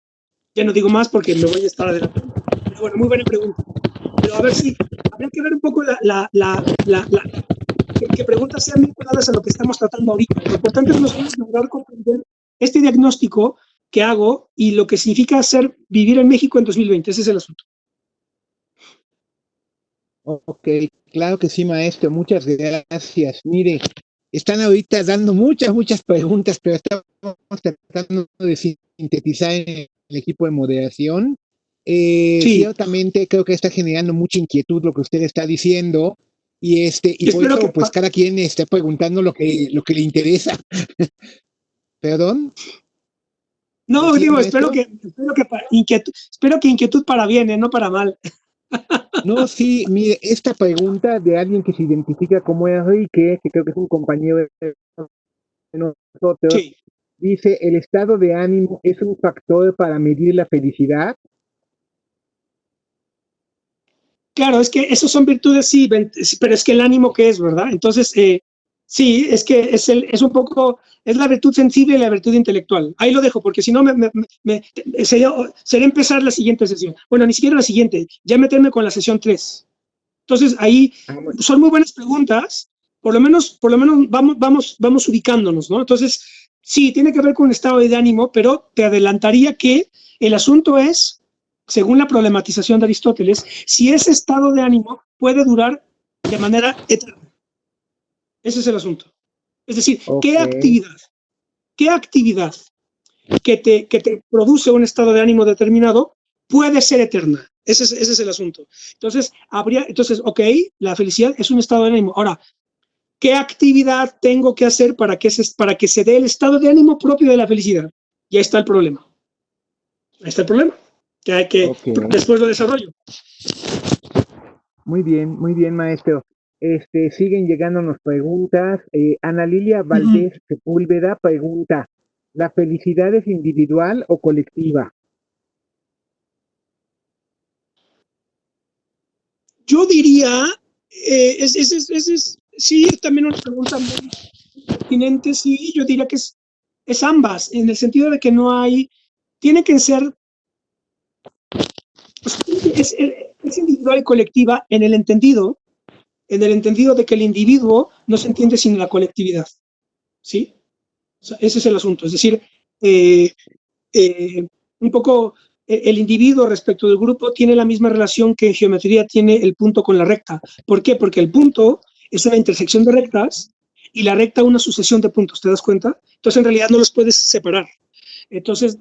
S1: Ya no digo más porque me voy a estar adelantando. Pero bueno, muy buena pregunta. Pero a ver si habría que ver un poco que preguntas sean vinculadas a lo que estamos tratando ahorita. Lo importante es nosotros lograr comprender este diagnóstico que hago y lo que significa vivir en México en 2020. Ese es el asunto.
S2: Ok, claro que sí, maestro. Muchas gracias. Mire, están ahorita dando muchas preguntas, pero estamos tratando de sintetizar en el equipo de moderación.
S1: Sí.
S2: Ciertamente creo que está generando mucha inquietud lo que usted está diciendo y por eso pues cada quien está preguntando lo que le interesa. ¿Perdón?
S1: No, digo, espero que inquietud para bien, no para mal.
S2: No, sí, mire, esta pregunta de alguien que se identifica como Enrique, que creo que es un compañero de nosotros, sí. Dice, ¿el estado de ánimo es un factor para medir la felicidad?
S1: Claro, es que esos son virtudes, sí, pero es que el ánimo, ¿qué es, verdad? Entonces, sí, es que es un poco, es la virtud sensible y la virtud intelectual. Ahí lo dejo, porque si no sería empezar la siguiente sesión. Bueno, ni siquiera la siguiente, ya meterme con la sesión 3. Entonces, ahí son muy buenas preguntas, por lo menos vamos ubicándonos, ¿no? Entonces, sí, tiene que ver con un estado de ánimo, pero te adelantaría que el asunto es, según la problematización de Aristóteles, si ese estado de ánimo puede durar de manera eterna. Ese es el asunto. Es decir, ¿qué actividad que te produce un estado de ánimo determinado puede ser eterna? Ese es el asunto. Entonces, ok, la felicidad es un estado de ánimo. Ahora, ¿qué actividad tengo que hacer para que se dé el estado de ánimo propio de la felicidad? Y ahí está el problema. Ahí está el problema. Que hay que, después lo desarrollo.
S2: Muy bien, maestro. Siguen llegándonos preguntas. Ana Lilia Valdés Sepúlveda pregunta, ¿la felicidad es individual o colectiva?
S1: Yo diría, sí, también una pregunta muy pertinente, sí, yo diría que es ambas, en el sentido de que tiene que ser, pues, es individual y colectiva en el entendido de que el individuo no se entiende sin la colectividad, ¿sí? O sea, ese es el asunto, es decir, un poco el individuo respecto del grupo tiene la misma relación que en geometría tiene el punto con la recta. ¿Por qué? Porque el punto es una intersección de rectas y la recta una sucesión de puntos, ¿te das cuenta? Entonces, en realidad no los puedes separar. Entonces,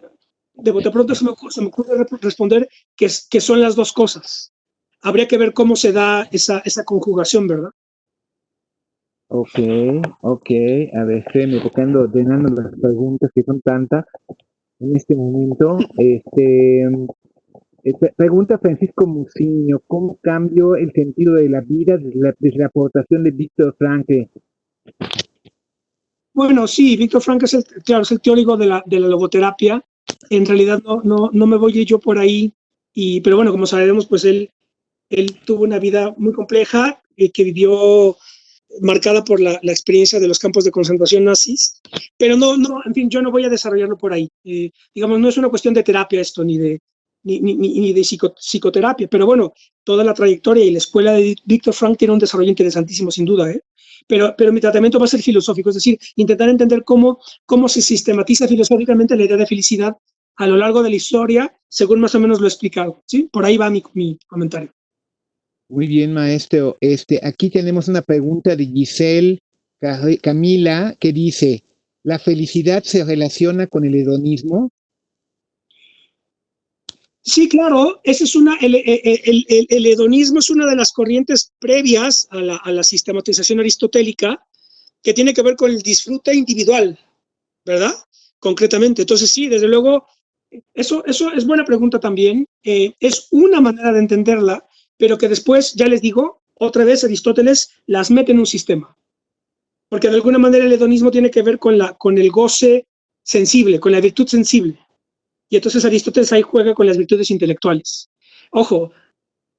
S1: de bote pronto se me ocurre responder que son las dos cosas. Habría que ver cómo se da esa conjugación, ¿verdad?
S2: Ok, a ver, estoy tocando, ordenando las preguntas que son tantas en este momento. Pregunta Francisco Muciño, ¿cómo cambió el sentido de la vida desde la aportación de Víctor Frankl?
S1: Bueno, sí, Víctor Frankl es el teórico de la logoterapia. En realidad no me voy yo por ahí, pero bueno, como sabemos, pues él tuvo una vida muy compleja que vivió marcada por la experiencia de los campos de concentración nazis, pero en fin, yo no voy a desarrollarlo por ahí. Digamos, no es una cuestión de terapia esto, ni de psicoterapia, pero bueno, toda la trayectoria y la escuela de Víctor Frankl tiene un desarrollo interesantísimo, sin duda, ¿eh? Pero mi tratamiento va a ser filosófico, es decir, intentar entender cómo se sistematiza filosóficamente la idea de felicidad a lo largo de la historia, según más o menos lo he explicado, ¿sí? Por ahí va mi comentario.
S2: Muy bien, maestro. Aquí tenemos una pregunta de Giselle Camila que dice, ¿la felicidad se relaciona con el hedonismo?
S1: Sí, claro, ese es el hedonismo es una de las corrientes previas a la sistematización aristotélica que tiene que ver con el disfrute individual, ¿verdad? Concretamente. Entonces, sí, desde luego, eso es buena pregunta también. Es una manera de entenderla, pero que después, ya les digo, otra vez Aristóteles las mete en un sistema. Porque de alguna manera el hedonismo tiene que ver con el goce sensible, con la virtud sensible. Y entonces Aristóteles ahí juega con las virtudes intelectuales. Ojo,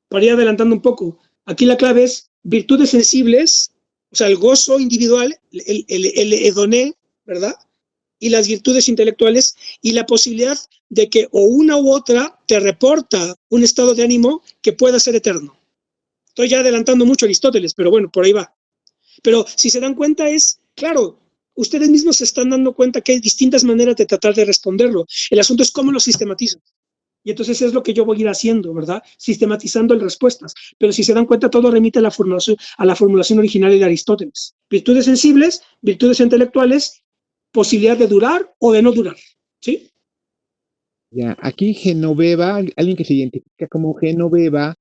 S1: para ir adelantando un poco, aquí la clave es virtudes sensibles, o sea, el gozo individual, el hedoné, ¿verdad? Y las virtudes intelectuales y la posibilidad de que o una u otra te reporta un estado de ánimo que pueda ser eterno. Estoy ya adelantando mucho a Aristóteles, pero bueno, por ahí va. Pero si se dan cuenta claro, ustedes mismos se están dando cuenta que hay distintas maneras de tratar de responderlo. El asunto es cómo lo sistematizan. Y entonces es lo que yo voy a ir haciendo, ¿verdad? Sistematizando las respuestas. Pero si se dan cuenta, todo remite a la formulación original de Aristóteles. Virtudes sensibles, virtudes intelectuales, posibilidad de durar o de no durar. ¿Sí?
S2: Ya, aquí Genoveva, alguien que se identifica como Genoveva,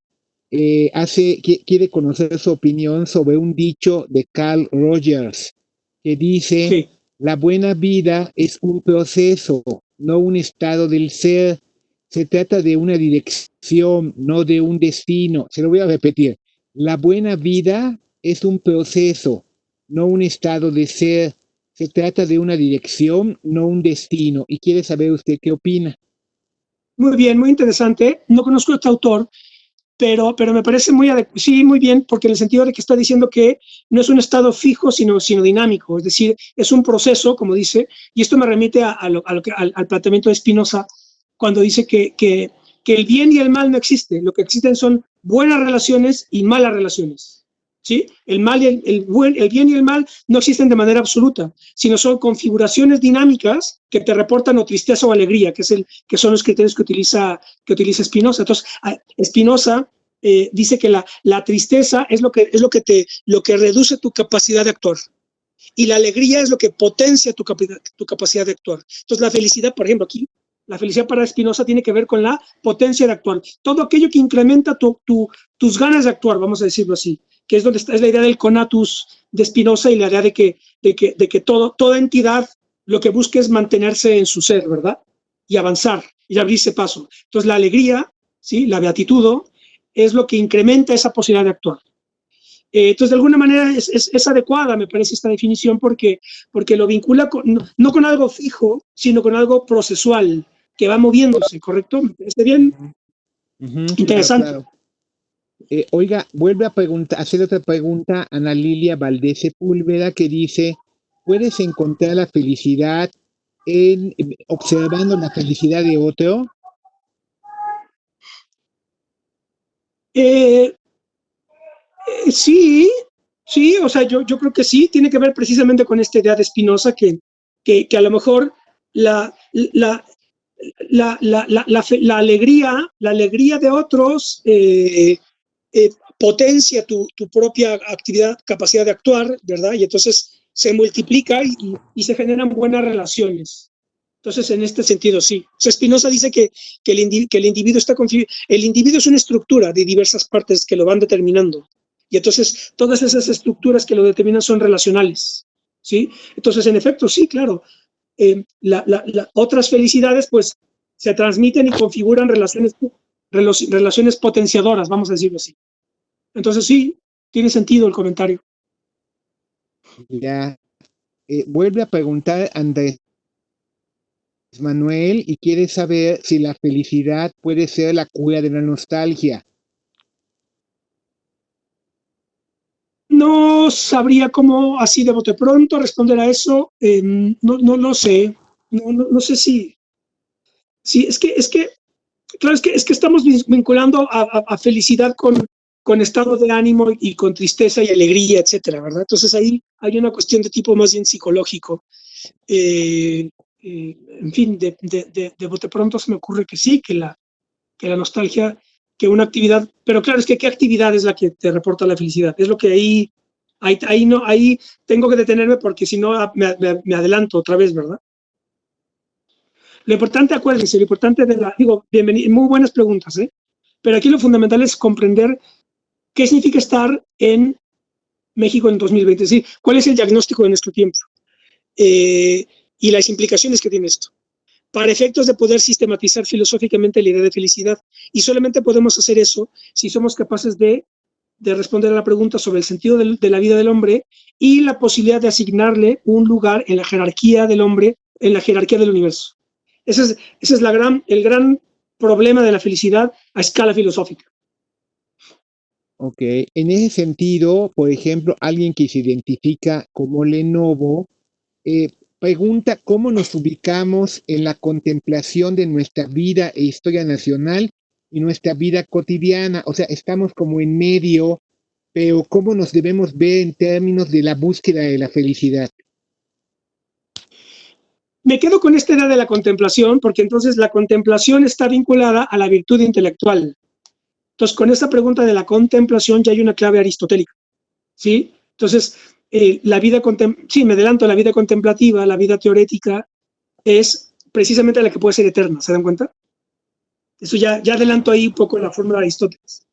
S2: quiere conocer su opinión sobre un dicho de Carl Rogers que dice,
S1: Sí.
S2: la buena vida es un proceso, no un estado del ser. Se trata de una dirección, no de un destino. Se lo voy a repetir. La buena vida es un proceso, no un estado de ser. Se trata de una dirección, no un destino. Y quiere saber usted qué opina.
S1: Muy bien, muy interesante. No conozco a este autor, pero me parece sí, muy bien, porque en el sentido de que está diciendo que no es un estado fijo, sino dinámico, es decir, es un proceso, como dice, y esto me remite al planteamiento de Spinoza, cuando dice que el bien y el mal no existen, lo que existen son buenas relaciones y malas relaciones. ¿Sí? El bien y el mal no existen de manera absoluta, sino son configuraciones dinámicas que te reportan o tristeza o alegría, que son los criterios que utiliza Spinoza. Entonces, Spinoza dice que la tristeza es lo que reduce tu capacidad de actuar. Y la alegría es lo que potencia tu capacidad de actuar. Entonces, la felicidad, por ejemplo, aquí, la felicidad para Spinoza tiene que ver con la potencia de actuar. Todo aquello que incrementa tus ganas de actuar, vamos a decirlo así, que es donde es la idea del conatus de Spinoza y la idea de que toda entidad lo que busca es mantenerse en su ser, ¿verdad? Y avanzar y abrirse paso. Entonces, la alegría, ¿sí? La beatitud, es lo que incrementa esa posibilidad de actuar. Entonces, de alguna manera es adecuada, me parece, esta definición porque lo vincula no con algo fijo, sino con algo procesual, que va moviéndose, ¿correcto? ¿Me parece bien? Interesante.
S2: Claro. Oiga, vuelve a hacer otra pregunta Ana Lilia Valdés Sepúlveda que dice, ¿puedes encontrar la felicidad observando la felicidad de otro?
S1: Sí, o sea, yo creo que sí, tiene que ver precisamente con esta idea de Spinoza que a lo mejor la alegría de otros potencia tu propia actividad, capacidad de actuar, ¿verdad? Y entonces se multiplica y se generan buenas relaciones. Entonces, en este sentido, sí. O sea, Spinoza dice que el individuo está el individuo es una estructura de diversas partes que lo van determinando. Y entonces, todas esas estructuras que lo determinan son relacionales, ¿sí? Entonces, en efecto, sí, claro. Otras felicidades, pues, se transmiten y configuran relaciones potenciadoras, vamos a decirlo así. Entonces, sí, tiene sentido el comentario.
S2: Ya, vuelve a preguntar Andrés Manuel y quiere saber si la felicidad puede ser la cura de la nostalgia.
S1: No sabría cómo así de bote pronto responder a eso. No lo sé. No sé si es que, claro, es que estamos vinculando a felicidad con estado de ánimo y con tristeza y alegría, etcétera, ¿verdad? Entonces ahí hay una cuestión de tipo más bien psicológico. En fin, de bote pronto se me ocurre que sí, que la nostalgia, que una actividad, pero claro, es que ¿qué actividad es la que te reporta la felicidad? Es lo que ahí tengo que detenerme porque si no me adelanto otra vez, ¿verdad? Lo importante, acuérdense, lo importante bienvenido, muy buenas preguntas, ¿eh? Pero aquí lo fundamental es comprender qué significa estar en México en 2020, es decir, cuál es el diagnóstico de nuestro tiempo y las implicaciones que tiene esto, para efectos de poder sistematizar filosóficamente la idea de felicidad. Y solamente podemos hacer eso si somos capaces de responder a la pregunta sobre el sentido de la vida del hombre y la posibilidad de asignarle un lugar en la jerarquía del hombre, en la jerarquía del universo. Ese es el gran problema de la felicidad a escala filosófica.
S2: Ok, en ese sentido, por ejemplo, alguien que se identifica como Lenovo pregunta cómo nos ubicamos en la contemplación de nuestra vida e historia nacional y nuestra vida cotidiana. O sea, estamos como en medio, pero cómo nos debemos ver en términos de la búsqueda de la felicidad.
S1: Me quedo con esta idea de la contemplación, porque entonces la contemplación está vinculada a la virtud intelectual. Entonces, con esta pregunta de la contemplación ya hay una clave aristotélica, ¿sí? Entonces, sí, me adelanto, la vida contemplativa, la vida teorética, es precisamente la que puede ser eterna, ¿se dan cuenta? Eso ya adelanto ahí un poco la fórmula de Aristóteles,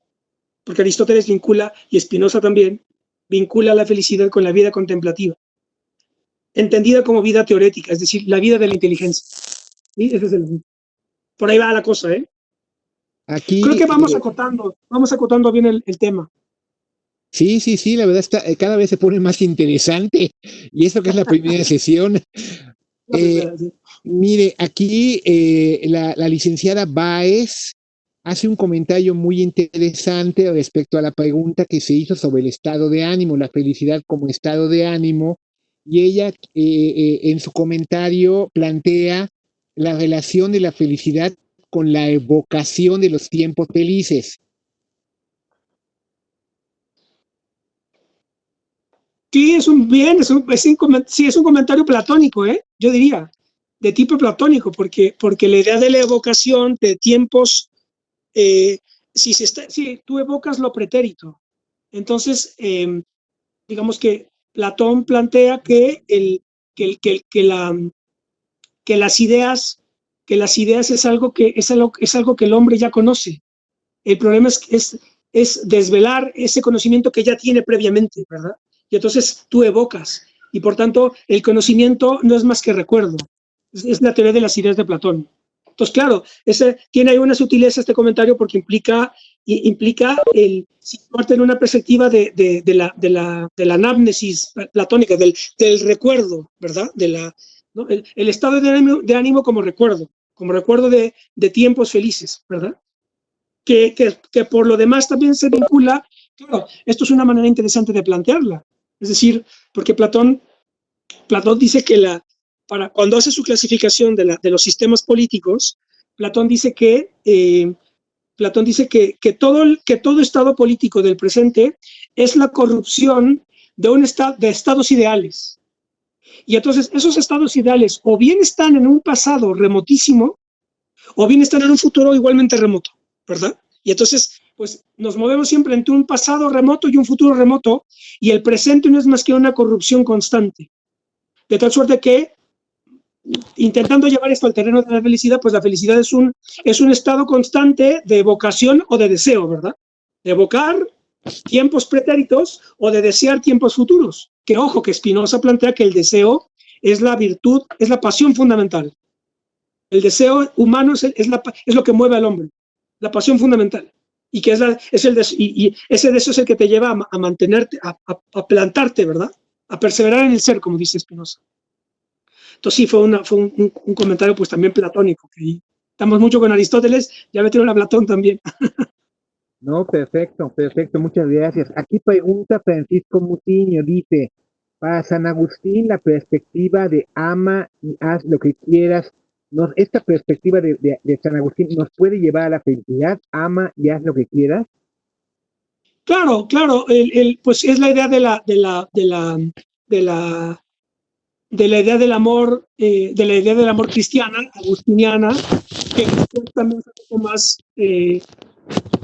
S1: porque Aristóteles vincula, y Spinoza también, vincula la felicidad con la vida contemplativa, entendida como vida teorética, es decir, la vida de la inteligencia. ¿Sí? Ese es por ahí va la cosa, ¿eh?
S2: Aquí,
S1: Creo que vamos acotando bien el tema.
S2: sí, la verdad está, cada vez se pone más interesante y esto que es la primera sesión.
S1: La primera, sí.
S2: Mire, aquí la licenciada Báez hace un comentario muy interesante respecto a la pregunta que se hizo sobre el estado de ánimo, la felicidad como estado de ánimo, y ella en su comentario plantea la relación de la felicidad con la evocación de los tiempos felices.
S1: Sí, es un comentario platónico, yo diría, de tipo platónico, porque la idea de la evocación de tiempos, si tú evocas lo pretérito, entonces, digamos que Platón plantea que las ideas, es algo que el hombre ya conoce. El problema es desvelar ese conocimiento que ya tiene previamente, ¿verdad? Y entonces tú evocas. Y por tanto, el conocimiento no es más que recuerdo. Es la teoría de las ideas de Platón. Entonces, claro, tiene ahí una sutileza este comentario porque implica el situarte en una perspectiva de la anamnesis platónica, del recuerdo, ¿verdad? ¿No? El estado de ánimo como recuerdo de tiempos felices, ¿verdad? Que por lo demás también se vincula, claro, esto es una manera interesante de plantearla, es decir, porque Platón dice que cuando hace su clasificación de los sistemas políticos, Platón dice que todo estado político del presente es la corrupción de estados ideales. Y entonces esos estados ideales o bien están en un pasado remotísimo, o bien están en un futuro igualmente remoto, ¿verdad? Y entonces, pues nos movemos siempre entre un pasado remoto y un futuro remoto, y el presente no es más que una corrupción constante. De tal suerte que, intentando llevar esto al terreno de la felicidad, pues la felicidad es un estado constante de evocación o de deseo, ¿verdad? De evocar tiempos pretéritos o de desear tiempos futuros. Que ojo, que Spinoza plantea que el deseo es la virtud, es la pasión fundamental. El deseo humano es lo que mueve al hombre, la pasión fundamental. Y que y ese deseo es el que te lleva a mantenerte, a plantarte, ¿verdad? A perseverar en el ser, como dice Spinoza. Entonces sí, fue un comentario pues también platónico, que estamos mucho con Aristóteles, ya metieron a Platón también.
S2: No, perfecto, perfecto, muchas gracias. Aquí pregunta Francisco Mutiño, dice, para San Agustín la perspectiva de ama y haz lo que quieras, esta perspectiva de San Agustín nos puede llevar a la felicidad, ama y haz lo que quieras.
S1: Claro, claro, pues es la idea de la idea del amor, de la idea del amor cristiana, agustiniana, que también un poco más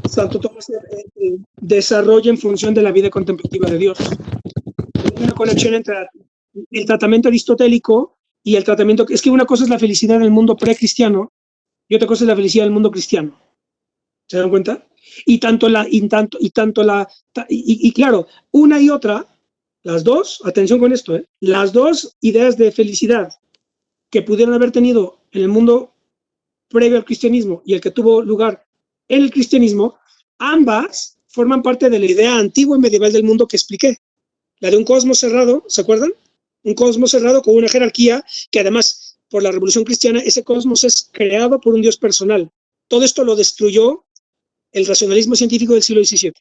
S1: Santo Tomás desarrolla en función de la vida contemplativa de Dios. Hay una conexión entre el tratamiento aristotélico y el tratamiento, es que una cosa es la felicidad en el mundo precristiano y otra cosa es la felicidad del mundo cristiano. ¿Se dan cuenta? Y claro, una y otra, las dos, atención con esto, las dos ideas de felicidad que pudieron haber tenido en el mundo previo al cristianismo y el que tuvo lugar en el cristianismo, ambas forman parte de la idea antigua y medieval del mundo que expliqué. La de un cosmos cerrado, ¿se acuerdan? Un cosmos cerrado con una jerarquía que además, por la Revolución Cristiana, ese cosmos es creado por un Dios personal. Todo esto lo destruyó el racionalismo científico del siglo XVII,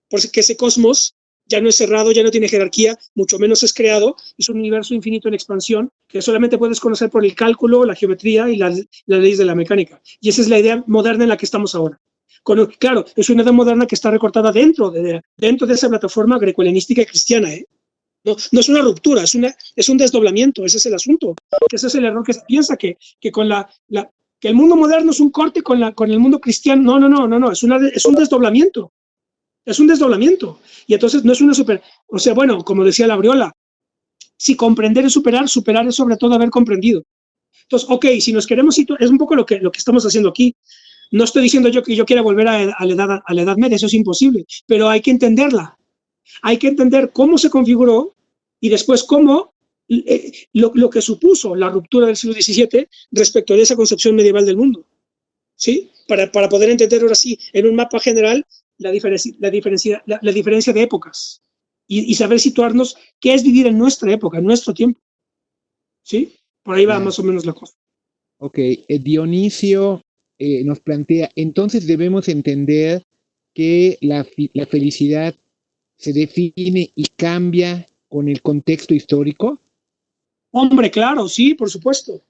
S1: porque ese cosmos ya no es cerrado, ya no tiene jerarquía, mucho menos es creado, es un universo infinito en expansión que solamente puedes conocer por el cálculo, la geometría y las leyes de la mecánica. Y esa es la idea moderna en la que estamos ahora. Claro, es una idea moderna que está recortada dentro de esa plataforma greco-helenística y cristiana, ¿eh? No es una ruptura, es un desdoblamiento, ese es el asunto. Ese es el error que se piensa, que que el mundo moderno es un corte con el mundo cristiano. No, es un desdoblamiento. Es un desdoblamiento. Y entonces no es una super. O sea, bueno, como decía Labriola, si comprender es superar, superar es sobre todo haber comprendido. Entonces, ok, si nos queremos situar, es un poco lo que estamos haciendo aquí. No estoy diciendo yo que yo quiera volver a la Edad Media, eso es imposible, pero hay que entenderla. Hay que entender cómo se configuró y después cómo lo que supuso la ruptura del siglo XVII respecto de esa concepción medieval del mundo. ¿Sí? Para poder entender ahora sí, en un mapa general, la diferencia de épocas y saber situarnos qué es vivir en nuestra época, en nuestro tiempo. ¿Sí? Por ahí va más o menos la cosa.
S2: Ok, Dionisio nos plantea, entonces debemos entender que la felicidad se define y cambia con el contexto histórico.
S1: Hombre, claro, sí, por supuesto.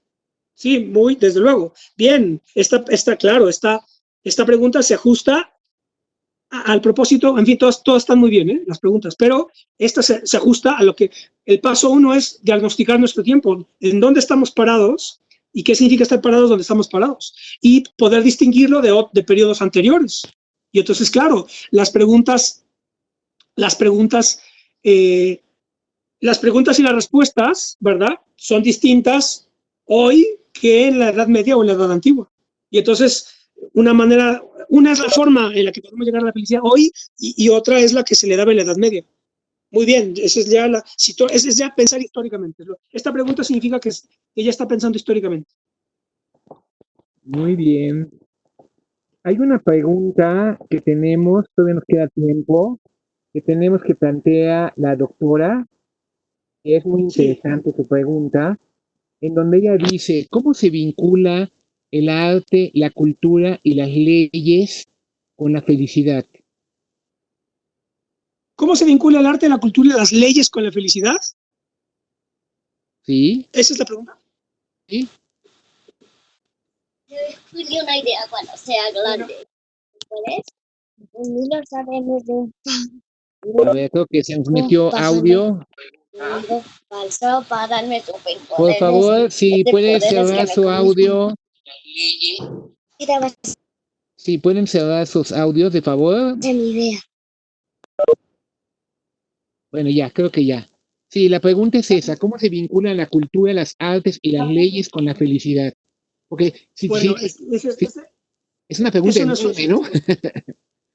S1: Sí, desde luego. Bien, está claro, esta pregunta se ajusta al propósito, en fin, todas están muy bien, las preguntas, pero esta se ajusta a lo que el paso 1 es diagnosticar nuestro tiempo, en dónde estamos parados y qué significa estar parados donde estamos parados, y poder distinguirlo de periodos anteriores. Y entonces, claro, las preguntas y las respuestas, ¿verdad?, son distintas hoy que en la Edad Media o en la Edad Antigua. Y entonces, una es la forma en la que podemos llegar a la felicidad hoy y otra es la que se le daba en la Edad Media. Muy bien, eso es ya pensar históricamente. Esta pregunta significa que ella está pensando históricamente.
S2: Muy bien. Hay una pregunta que tenemos, todavía nos queda tiempo, que tenemos que plantea la doctora. Es muy interesante su pregunta, en donde ella dice, ¿cómo se vincula el arte, la cultura y las leyes con la felicidad?
S1: ¿Cómo se vincula el arte, la cultura y las leyes con la felicidad?
S2: ¿Sí?
S1: ¿Esa es la pregunta?
S2: ¿Sí?
S3: Yo escribí una idea cuando sea grande. ¿Puedes?
S2: A ver, creo que se nos metió audio.
S3: Falso para darme tu
S2: Por favor, si puede cerrar su audio.
S3: Grabación
S2: Sí, pueden cerrar sus audios, de favor.
S3: de mi idea.
S2: Bueno, ya, creo que ya. Sí, la pregunta es esa, ¿cómo se vinculan la cultura, las artes y las leyes con la felicidad? Porque
S1: Bueno,
S2: sí, es una pregunta
S1: eso no es,
S2: enorme,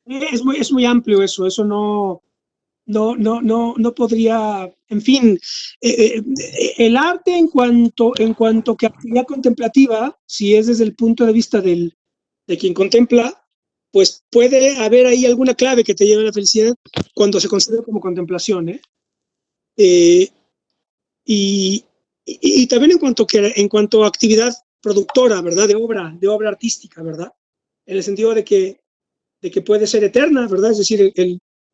S2: ¿no?
S1: es muy amplio eso no podría, en fin, el arte en cuanto que actividad contemplativa, si es desde el punto de vista de quien contempla, pues puede haber ahí alguna clave que te lleve a la felicidad cuando se considera como contemplación, ¿eh? Eh, y también en cuanto a actividad productora, ¿verdad? De obra artística, ¿verdad? En el sentido de que puede ser eterna, ¿verdad? Es decir,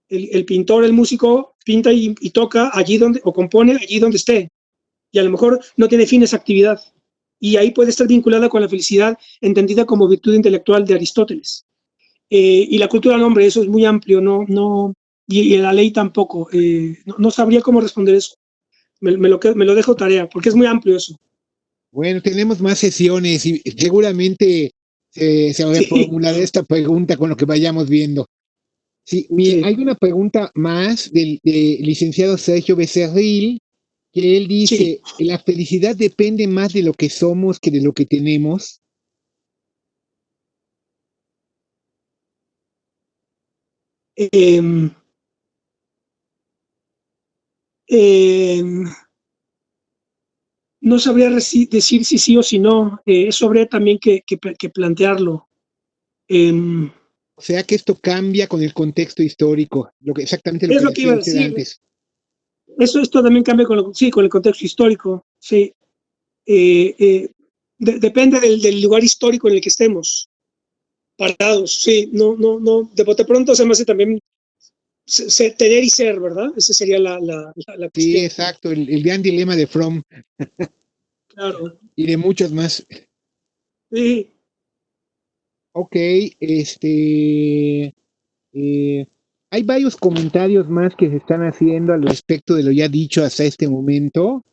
S1: el pintor, el músico, pinta y toca allí donde, o compone allí donde esté. Y a lo mejor no tiene fin esa actividad. Y ahí puede estar vinculada con la felicidad, entendida como virtud intelectual de Aristóteles. Y la cultura del hombre, eso es muy amplio, y la ley tampoco. No sabría cómo responder eso. Me lo dejo tarea, porque es muy amplio eso.
S2: Bueno, tenemos más sesiones y seguramente se
S1: Sí,
S2: reformulará esta pregunta con lo que vayamos viendo. Sí,
S1: sí.
S2: hay una pregunta más del licenciado Sergio Becerril, que él
S1: Sí.
S2: dice, ¿la felicidad depende más de lo que somos que de lo que tenemos?
S1: Eh, eh, no sabría decir si sí o si no. Eso habría también que plantearlo. Eh,
S2: O sea que esto cambia con el contexto histórico, exactamente lo
S1: es
S2: que
S1: lo que iba
S2: decía
S1: a
S2: usted
S1: decir.
S2: antes.
S1: Esto también cambia con el contexto histórico. Sí. Eh, eh, depende del lugar histórico en el que estemos parados. Sí, no. De bote pronto se me hace también tener y ser, ¿verdad? Esa sería la
S2: Sí,
S1: cuestión.
S2: exacto, el gran dilema de Fromm
S1: Claro.
S2: y de muchos más.
S1: Sí.
S2: Ok, eh, hay varios comentarios más que se están haciendo al respecto de lo ya dicho hasta este momento,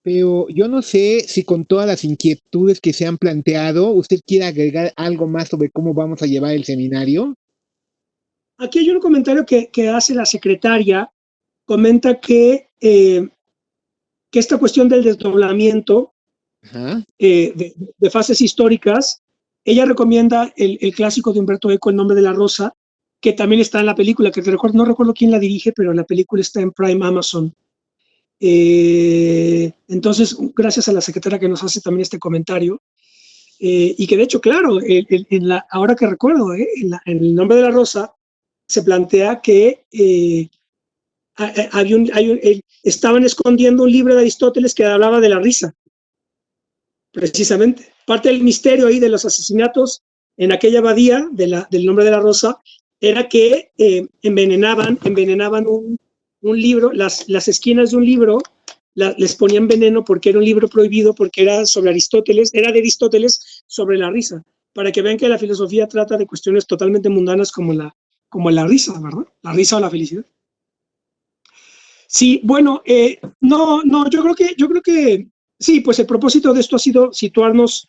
S2: pero yo no sé si con todas las inquietudes que se han planteado, usted quiere agregar algo más sobre cómo vamos a llevar el seminario.
S1: Aquí hay un comentario que hace la secretaria. Comenta que esta cuestión del desdoblamiento
S2: Ajá.
S1: de fases históricas, ella recomienda el clásico de Humberto Eco, El nombre de la rosa, que también está en la película, que no recuerdo quién la dirige, pero la película está en Prime Amazon. Entonces, gracias a la secretaria que nos hace también este comentario, y que de hecho, claro, ahora que recuerdo, en El nombre de la rosa, se plantea que estaban escondiendo un libro de Aristóteles que hablaba de la risa, precisamente. Parte del misterio ahí de los asesinatos en aquella abadía del nombre de la rosa era que envenenaban un libro, las esquinas de un libro les ponían veneno porque era un libro prohibido, porque era sobre Aristóteles, era de Aristóteles sobre la risa, para que vean que la filosofía trata de cuestiones totalmente mundanas como la risa, ¿verdad? La risa o la felicidad. Sí, bueno, no, yo creo que sí, pues el propósito de esto ha sido situarnos,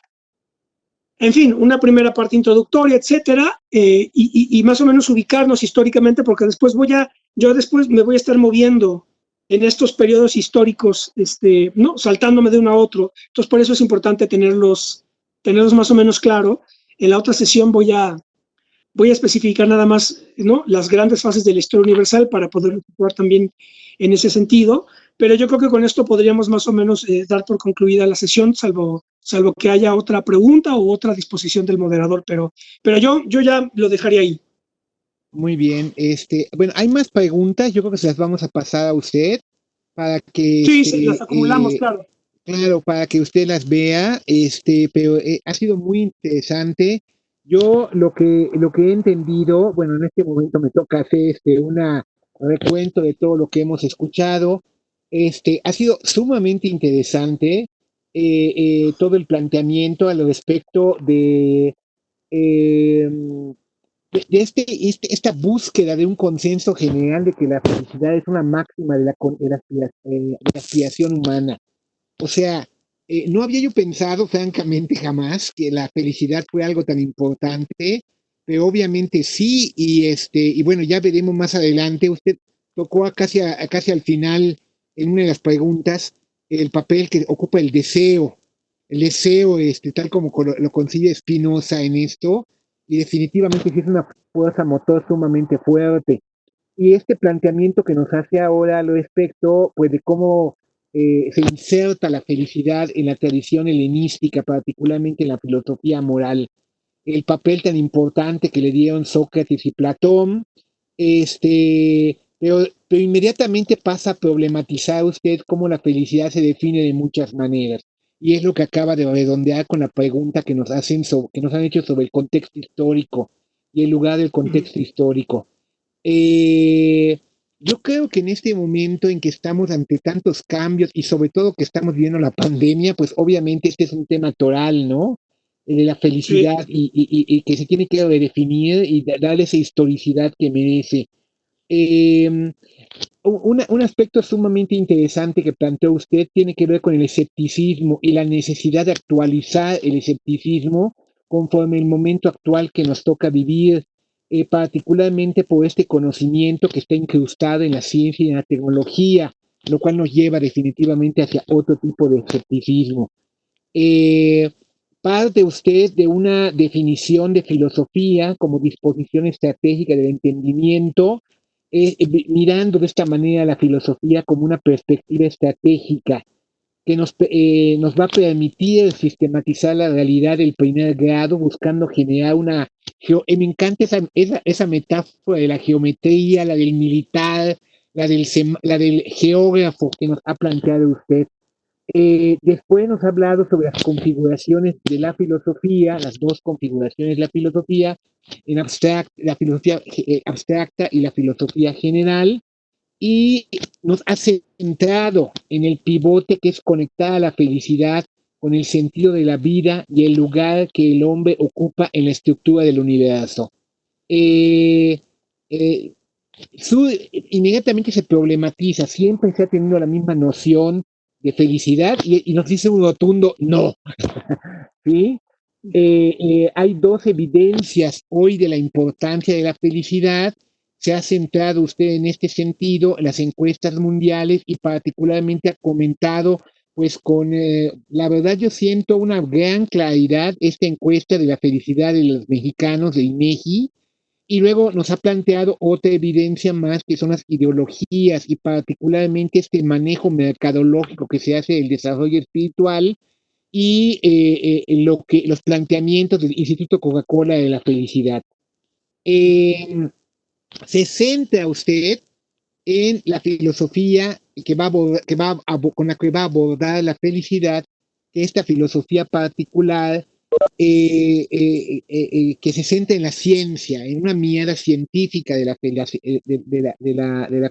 S1: en fin, una primera parte introductoria, etcétera, y más o menos ubicarnos históricamente, porque yo después me voy a estar moviendo en estos periodos históricos, no, saltándome de uno a otro. Entonces, por eso es importante tenerlos más o menos claro. En la otra sesión voy a especificar nada más, ¿no?, las grandes fases de la historia universal para poder actuar también en ese sentido, pero yo creo que con esto podríamos más o menos dar por concluida la sesión, salvo que haya otra pregunta u otra disposición del moderador, pero yo ya lo dejaría ahí.
S2: Muy bien, bueno, hay más preguntas, yo creo que se las vamos a pasar a usted para que,
S1: Sí, las acumulamos, claro.
S2: claro, para que usted las vea, pero ha sido muy interesante. Yo lo que he entendido, bueno, en este momento me toca hacer una recuento de todo lo que hemos escuchado. Ha sido sumamente interesante todo el planteamiento al respecto eh, de esta búsqueda de un consenso general de que la felicidad es una máxima de la aspiración humana. O sea, No había yo pensado, francamente, jamás que la felicidad fue algo tan importante, pero obviamente sí, y bueno, ya veremos más adelante. Usted tocó casi al final, en una de las preguntas, el papel que ocupa el deseo, tal como lo consigue Spinoza en esto, y definitivamente sí es una fuerza motor sumamente fuerte. Y este planteamiento que nos hace ahora al respecto, pues de cómo se inserta la felicidad en la tradición helenística, particularmente en la filosofía moral, el papel tan importante que le dieron Sócrates y Platón, pero inmediatamente pasa a problematizar usted cómo la felicidad se define de muchas maneras. Y es lo que acaba de redondear con la pregunta que nos que nos han hecho sobre el contexto histórico y el lugar del contexto histórico. Eh, yo creo que en este momento en que estamos ante tantos cambios y sobre todo que estamos viendo la pandemia, pues obviamente este es un tema toral, ¿no? De la
S1: Sí,
S2: felicidad y que se tiene que redefinir y darle esa historicidad que merece. Eh, un aspecto sumamente interesante que planteó usted tiene que ver con el escepticismo y la necesidad de actualizar el escepticismo conforme el momento actual que nos toca vivir, particularmente por este conocimiento que está incrustado en la ciencia y en la tecnología, lo cual nos lleva definitivamente hacia otro tipo de escepticismo. Eh, Parte usted de una definición de filosofía como disposición estratégica del entendimiento, mirando de esta manera la filosofía como una perspectiva estratégica que nos va a permitir sistematizar la realidad del primer grado, buscando generar una... Me encanta esa metáfora de la geometría, la del militar, la del geógrafo que nos ha planteado usted. Después nos ha hablado sobre las configuraciones de la filosofía, las dos configuraciones de la filosofía, la filosofía abstracta y la filosofía general, y nos ha centrado en el pivote que es conectar a la felicidad con el sentido de la vida y el lugar que el hombre ocupa en la estructura del universo. Eh, eh, Inmediatamente se problematiza, siempre se ha tenido la misma noción de felicidad y nos dice un rotundo no. ¿Sí? Hay dos evidencias hoy de la importancia de la felicidad. Se ha centrado usted en este sentido en las encuestas mundiales y particularmente ha comentado, pues la verdad yo siento una gran claridad esta encuesta de la felicidad de los mexicanos de INEGI, y luego nos ha planteado otra evidencia más, que son las ideologías y particularmente este manejo mercadológico que se hace del desarrollo espiritual y los planteamientos del Instituto Coca-Cola de la felicidad. Se centra usted en la filosofía con la que va a abordar la felicidad, que esta filosofía particular que se centra en la ciencia, en una mirada científica de la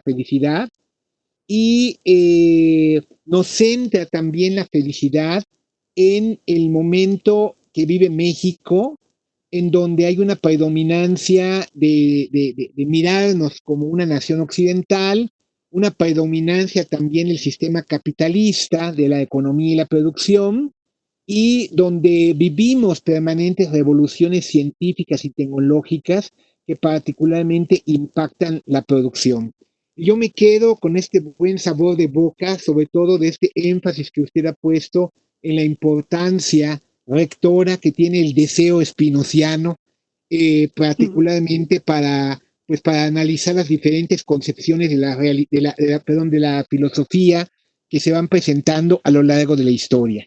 S2: felicidad, y nos centra también la felicidad en el momento que vive México, en donde hay una predominancia de mirarnos como una nación occidental, una predominancia también del sistema capitalista, de la economía y la producción, y donde vivimos permanentes revoluciones científicas y tecnológicas que particularmente impactan la producción. Yo me quedo con este buen sabor de boca, sobre todo de este énfasis que usted ha puesto en la importancia rectora que tiene el deseo espinociano, particularmente pues para analizar las diferentes concepciones de la filosofía que se van presentando a lo largo de la historia.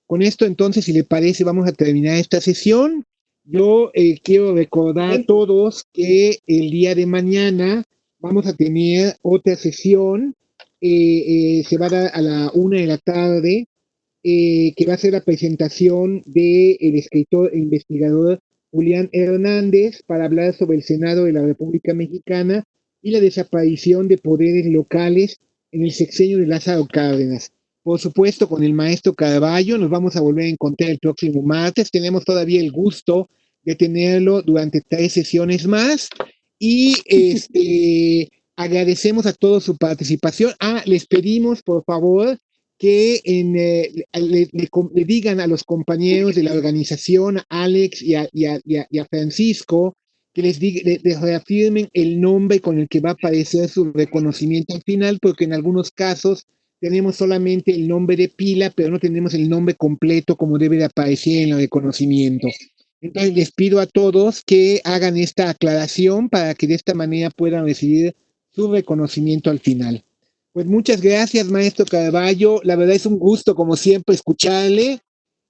S2: Con esto, entonces, si le parece, vamos a terminar esta sesión. Yo quiero recordar a todos que el día de mañana vamos a tener otra sesión. Se va a dar a la 1 de la tarde, que va a ser la presentación del escritor e investigador Julián Hernández para hablar sobre el Senado de la República Mexicana y la desaparición de poderes locales en el sexenio de Lázaro Cárdenas. Por supuesto, con el maestro Carballo nos vamos a volver a encontrar el próximo martes. Tenemos todavía el gusto de tenerlo durante 3 sesiones más. Y agradecemos a todos su participación. Les pedimos, por favor, que le digan a los compañeros de la organización, a Alex y a Francisco, que les reafirmen el nombre con el que va a aparecer su reconocimiento al final, porque en algunos casos tenemos solamente el nombre de pila, pero no tenemos el nombre completo como debe de aparecer en el reconocimiento. Entonces les pido a todos que hagan esta aclaración para que de esta manera puedan recibir su reconocimiento al final. Pues muchas gracias, maestro Carballo. La verdad es un gusto, como siempre, escucharle.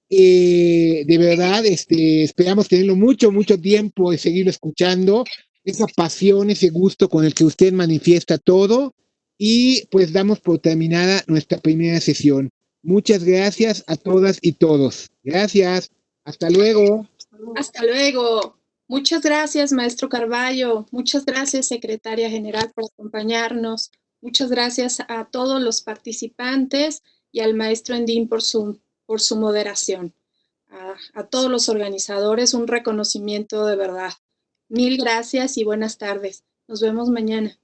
S2: De verdad, esperamos tenerlo mucho tiempo y seguirlo escuchando. Esa pasión, ese gusto con el que usted manifiesta todo. Y pues damos por terminada nuestra primera sesión. Muchas gracias a todas y todos. Gracias. Hasta luego.
S4: Hasta luego. Muchas gracias, maestro Carballo. Muchas gracias, secretaria general, por acompañarnos. Muchas gracias a todos los participantes y al maestro Endín por su moderación. A todos los organizadores, un reconocimiento de verdad. Mil gracias y buenas tardes. Nos vemos mañana.